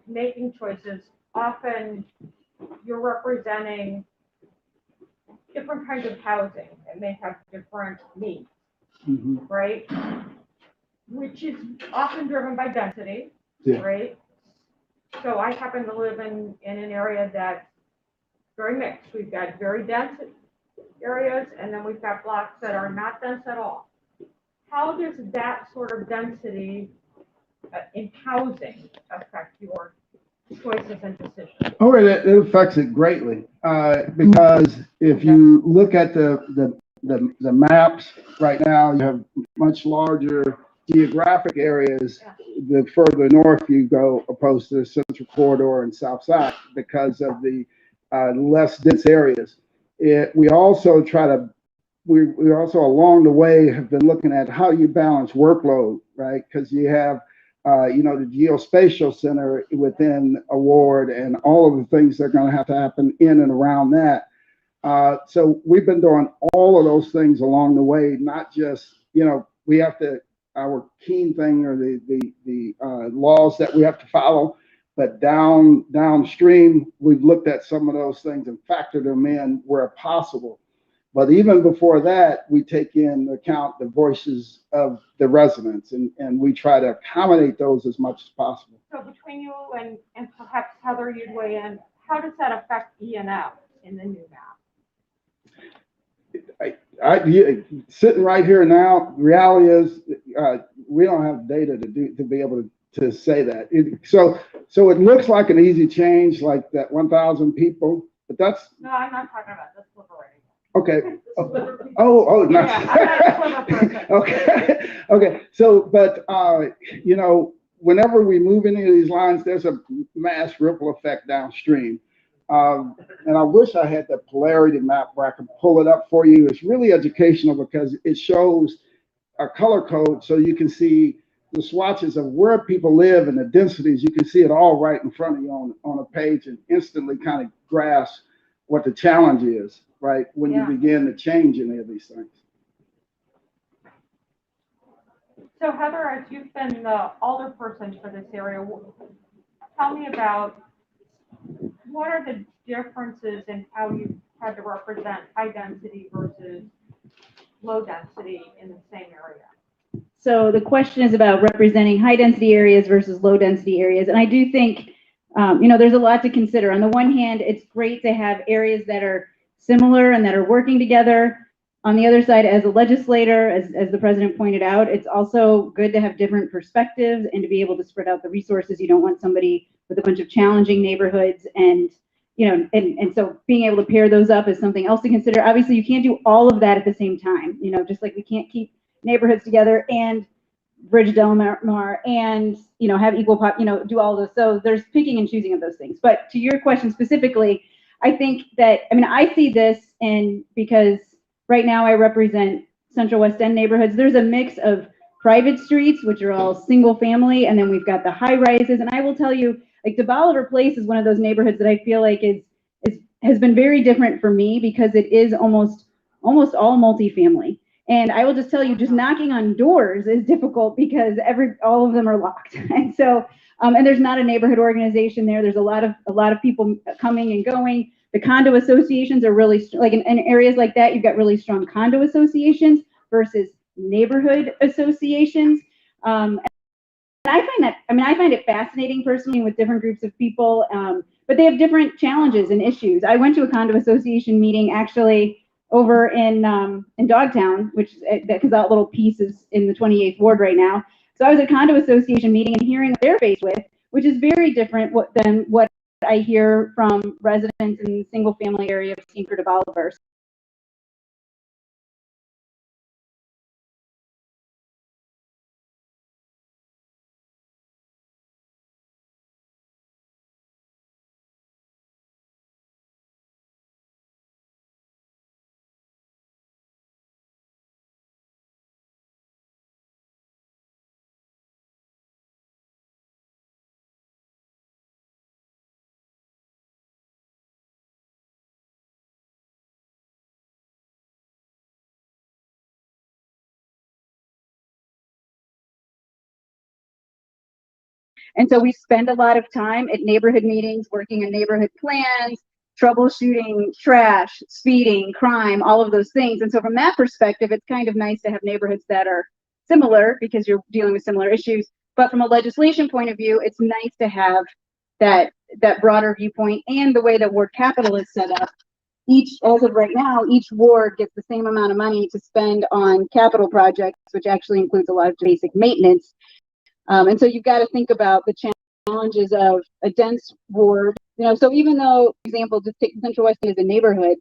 making choices, often you're representing different kinds of housing and may have different needs, right? Which is often driven by density, right? So I happen to live in an area that's very mixed. We've got very dense areas, and then we've got blocks that are not dense at all. How does that sort of density in housing affect your choices and decisions? Oh, it affects it greatly, because if you look at the maps right now, you have much larger geographic areas the further north you go, opposed to the Central Corridor and South Side, because of the less dense areas. We also along the way have been looking at how you balance workload, right? Because you have the geospatial center within a ward and all of the things that are going to have to happen in and around that. So we've been doing all of those things along the way, not just, we have to our keen thing or the laws that we have to follow. But downstream, we've looked at some of those things and factored them in where possible. But even before that, we take into account the voices of the residents and we try to accommodate those as much as possible. So between you and perhaps Heather, you'd weigh in, how does that affect E&F in the new map? Sitting right here now, the reality is we don't have data to be able to say that. So it looks like an easy change, like that 1,000 people, but that's. No, I'm not talking about this liberating. Okay. Oh, no. Yeah, Okay. So, but, whenever we move into these lines, there's a mass ripple effect downstream. And I wish I had the polarity map where I could pull it up for you. It's really educational because it shows a color code so you can see the swatches of where people live and the densities. You can see it all right in front of you on a page and instantly kind of grasp what the challenge is, right, when you begin to change any of these things. So Heather, as you've been the alderperson for this area, tell me about what are the differences in how you had to represent high density versus low density in the same area? So the question is about representing high density areas versus low density areas. And I do think, there's a lot to consider. On the one hand, it's great to have areas that are similar and that are working together. On the other side, as a legislator, as the president pointed out, it's also good to have different perspectives and to be able to spread out the resources. You don't want somebody with a bunch of challenging neighborhoods and so being able to pair those up is something else to consider. Obviously, you can't do all of that at the same time, just like we can't keep neighborhoods together and bridge Del Mar and, have equal do all of those. So there's picking and choosing of those things. But to your question specifically, I think that, I see this because right now I represent Central West End neighborhoods. There's a mix of private streets, which are all single family, and then we've got the high rises. And I will tell you, like DeBoliver Place is one of those neighborhoods that I feel like has been very different for me because it is almost all multifamily. And I will just tell you, just knocking on doors is difficult because all of them are locked. And so, and there's not a neighborhood organization there. There's a lot of people coming and going. The condo associations are really, like in areas like that, you've got really strong condo associations versus neighborhood associations. And I find it fascinating personally with different groups of people, but they have different challenges and issues. I went to a condo association meeting actually over in Dogtown, which because that little piece is in the 28th ward right now. So I was at a condo association meeting and hearing what they're faced with, which is very different than what I hear from residents in the single family area of Tinker developers. And so we spend a lot of time at neighborhood meetings, working on neighborhood plans, troubleshooting trash, speeding, crime, all of those things. And so from that perspective, it's kind of nice to have neighborhoods that are similar because you're dealing with similar issues. But from a legislation point of view, it's nice to have that broader viewpoint and the way that ward capital is set up. As of right now, each ward gets the same amount of money to spend on capital projects, which actually includes a lot of basic maintenance. And so you've got to think about the challenges of a dense ward. So even though, for example, just take Central West End as a neighborhood,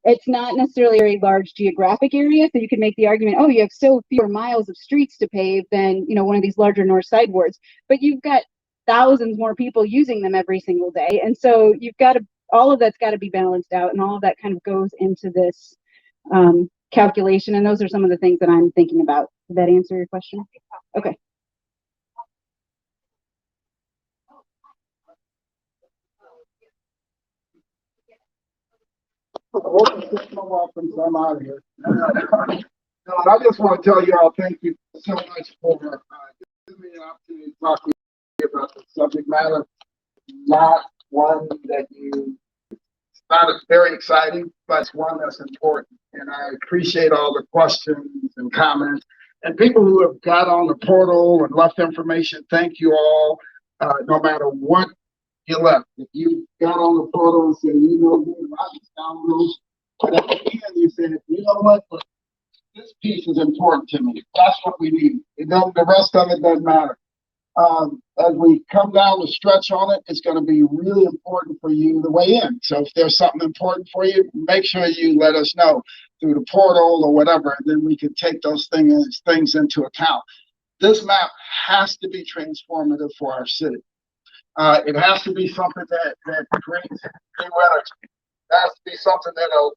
it's not necessarily a very large geographic area. So you can make the argument, oh, you have so fewer miles of streets to pave than, one of these larger north side wards. But you've got thousands more people using them every single day. And so all of that's got to be balanced out, and all of that kind of goes into this calculation. And those are some of the things that I'm thinking about. Did that answer your question? Okay. I'm out of here. And I just want to tell you all, thank you so much for giving me an opportunity to talk to you about the subject matter. Not one that it's not very exciting, but it's one that's important. And I appreciate all the questions and comments. And people who have got on the portal and left information, thank you all. No matter what you left, if you got on the portal and said, you know, I just download, but at the end you said, you know what, this piece is important to me. That's what we need. The rest of it doesn't matter. As we come down the stretch on it, it's going to be really important for you to weigh in. So if there's something important for you, make sure you let us know through the portal or whatever, and then we can take those things into account. This map has to be transformative for our city. It has to be something that creates new energy. It has to be something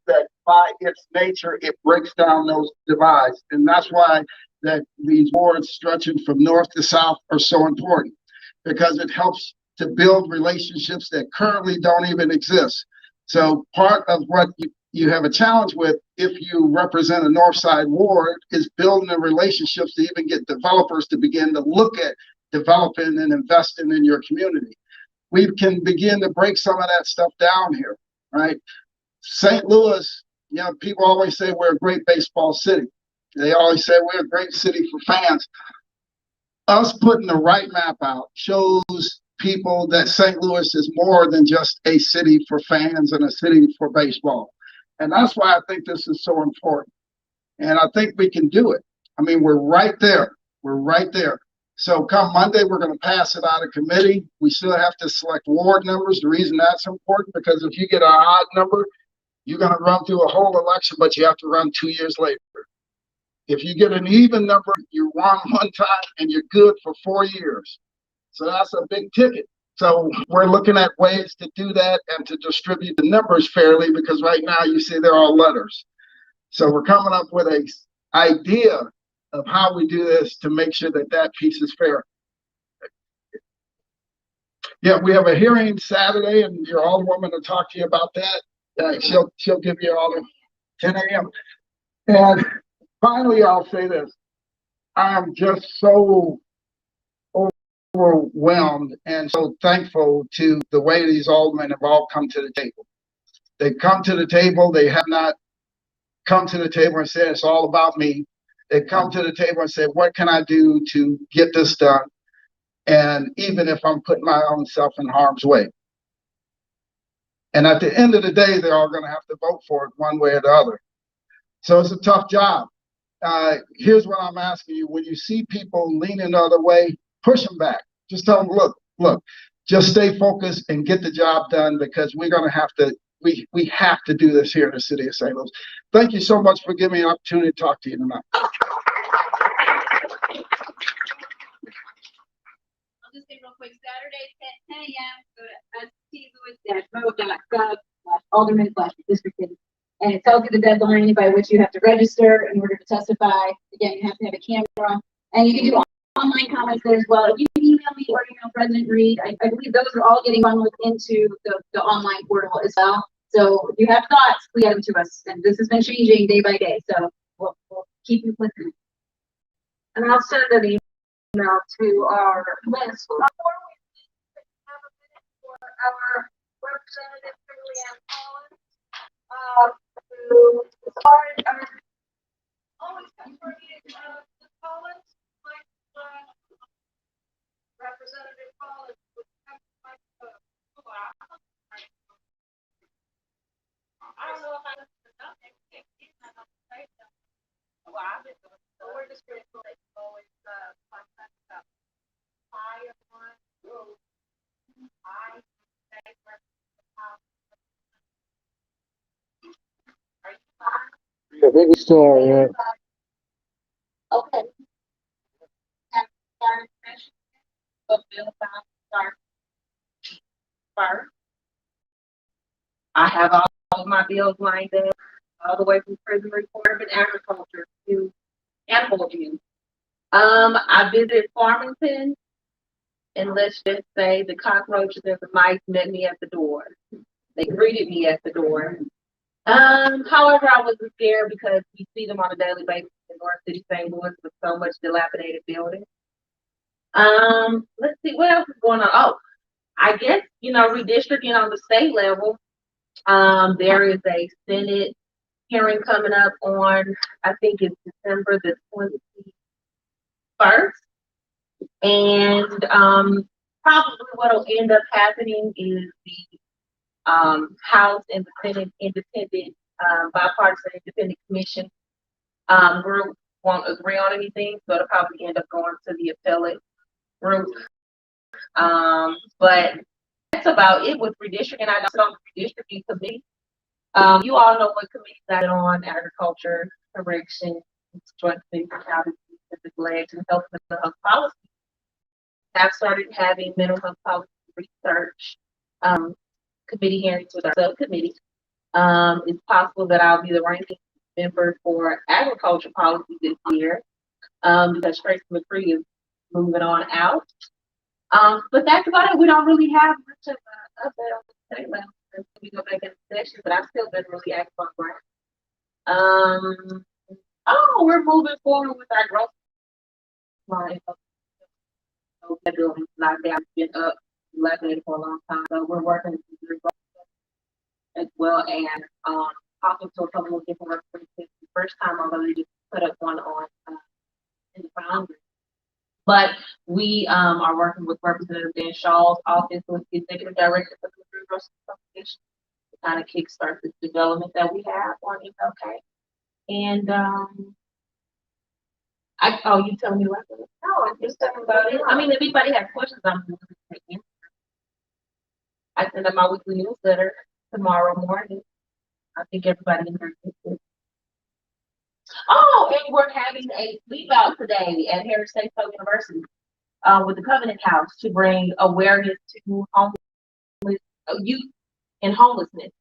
that by its nature, it breaks down those divides. And that's why that these wards stretching from north to south are so important, because it helps to build relationships that currently don't even exist. So part of what you have a challenge with if you represent a north side ward is building the relationships to even get developers to begin to look at developing and investing in your community. We can begin to break some of that stuff down here, right? St. Louis, you know, people always say we're a great baseball city. They always say we're a great city for fans. Us putting the right map out shows people that St. Louis is more than just a city for fans and a city for baseball. And that's why I think this is so important. And I think we can do it. I mean, we're right there. We're right there. So come Monday, we're going to pass it out of committee. We still have to select ward numbers. The reason that's important, because if you get an odd number, you're going to run through a whole election, but you have to run 2 years later. If you get an even number, you run one time and you're good for 4 years. So that's a big ticket. So we're looking at ways to do that and to distribute the numbers fairly, because right now you see they're all letters. So we're coming up with an idea of how we do this to make sure that that piece is fair. Yeah, we have a hearing Saturday, and your alderwoman will talk to you about that. She'll give you all the 10 a.m. And finally, I'll say this. I am just so overwhelmed and so thankful to the way these aldermen have all come to the table. They've come to the table. They have not come to the table and said, it's all about me. They come to the table and say, what can I do to get this done? And even if I'm putting my own self in harm's way. And at the end of the day, they're all going to have to vote for it one way or the other. So it's a tough job. Here's what I'm asking you. When you see people leaning the other way, push them back. Just tell them, look, just stay focused and get the job done, because we're going to have to, we have to do this here in the city of St. Louis. Thank you so much for giving me an opportunity to talk to you tonight. I'll just say real quick, Saturday at 10 a.m., go to stlewis.vote.gov/alderman/redistricting. And it tells you the deadline by which you have to register in order to testify. Again, you have to have a camera, and you can do online comments there as well. If you email me or email President Reed, I believe those are all getting bundled into the online portal as well. So if you have thoughts, please get them to us. And this has been changing day by day, so we'll keep you listening. And I'll send an email to our list. Before we have a minute for our representative, Leanne Collins, who started our always contributed Ms. Collins, like Representative Collins would come like I don't know if I listened to nothing. Well, I've been doing so we're just grateful that you always contact us. Hi everyone. Hi. I think we still are, yeah. Okay. I have all of my bills lined up, all the way from prison reform and agriculture to animal abuse. I visited Farmington, and let's just say the cockroaches and the mice met me at the door. They greeted me at the door. However, I wasn't scared because we see them on a daily basis in North City, St. Louis with so much dilapidated buildings. Let's see, what else is going on? Oh, I guess, redistricting on the state level. There is a Senate hearing coming up on, I think it's December the 21st. And probably what'll end up happening is the House and the Senate independent, bipartisan independent commission group won't agree on anything, so it'll probably end up going to the appellate group. But that's about it with redistricting. I know on the redistricting committee. You all know what committees that are on: agriculture, correction, joint cities, counties, specific legs, and health and mental health policy. I've started having mental health policy research committee hearings with our subcommittee. It's possible that I'll be the ranking member for agriculture policy this year because Tracy McCree is moving on out. But that's about it. We don't really have much of an update on the state level. We go back in the session, but I've still been really active on grant. Oh, we're moving forward with our growth line. That building's knocked down, been up, dilapidated for a long time. So we're working with the growth as well, and talking to a couple of different representatives. The first time, although they just put up one on in the boundary. But we are working with Representative Dan Shaw's office with the executive director of the Moonrise Association to kind of kickstart this development that we have on MLK. And you telling me what? No, I'm just talking about it. I mean, if anybody has questions, I'm willing to take them. I send out my weekly newsletter tomorrow morning. I think everybody in here gets it. Oh, and we're having a sleep out today at Harris State University with the Covenant House to bring awareness to homeless youth and homelessness.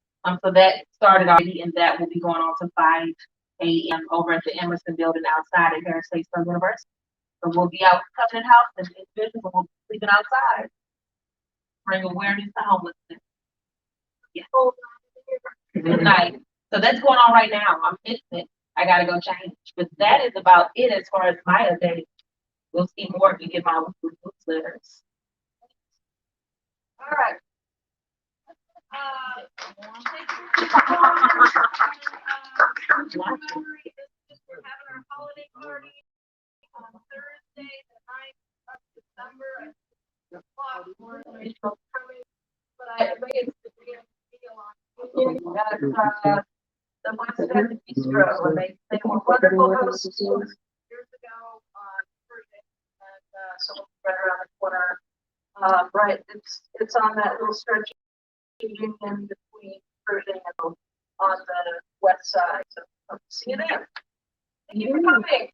So that started already, and that will be going on to 5 a.m. over at the Emerson building outside at Harris State University. So we'll be out at the Covenant House and individuals will be sleeping outside, bring awareness to homelessness. Yeah. Good night. So that's going on right now. I'm missing it. I gotta go change. But that is about it as far as my update. We'll see more if you get my newsletters. All right. We're having our holiday party on Thursday, the 9th of December at 6 o'clock. More information coming, but I think it's the video on the West End Bistro, and they were wonderful hosts years ago on Thursday, and so right around the corner. Right, it's on that little stretch in between Thursday and on the west side. So hope to see you there. Thank you for coming.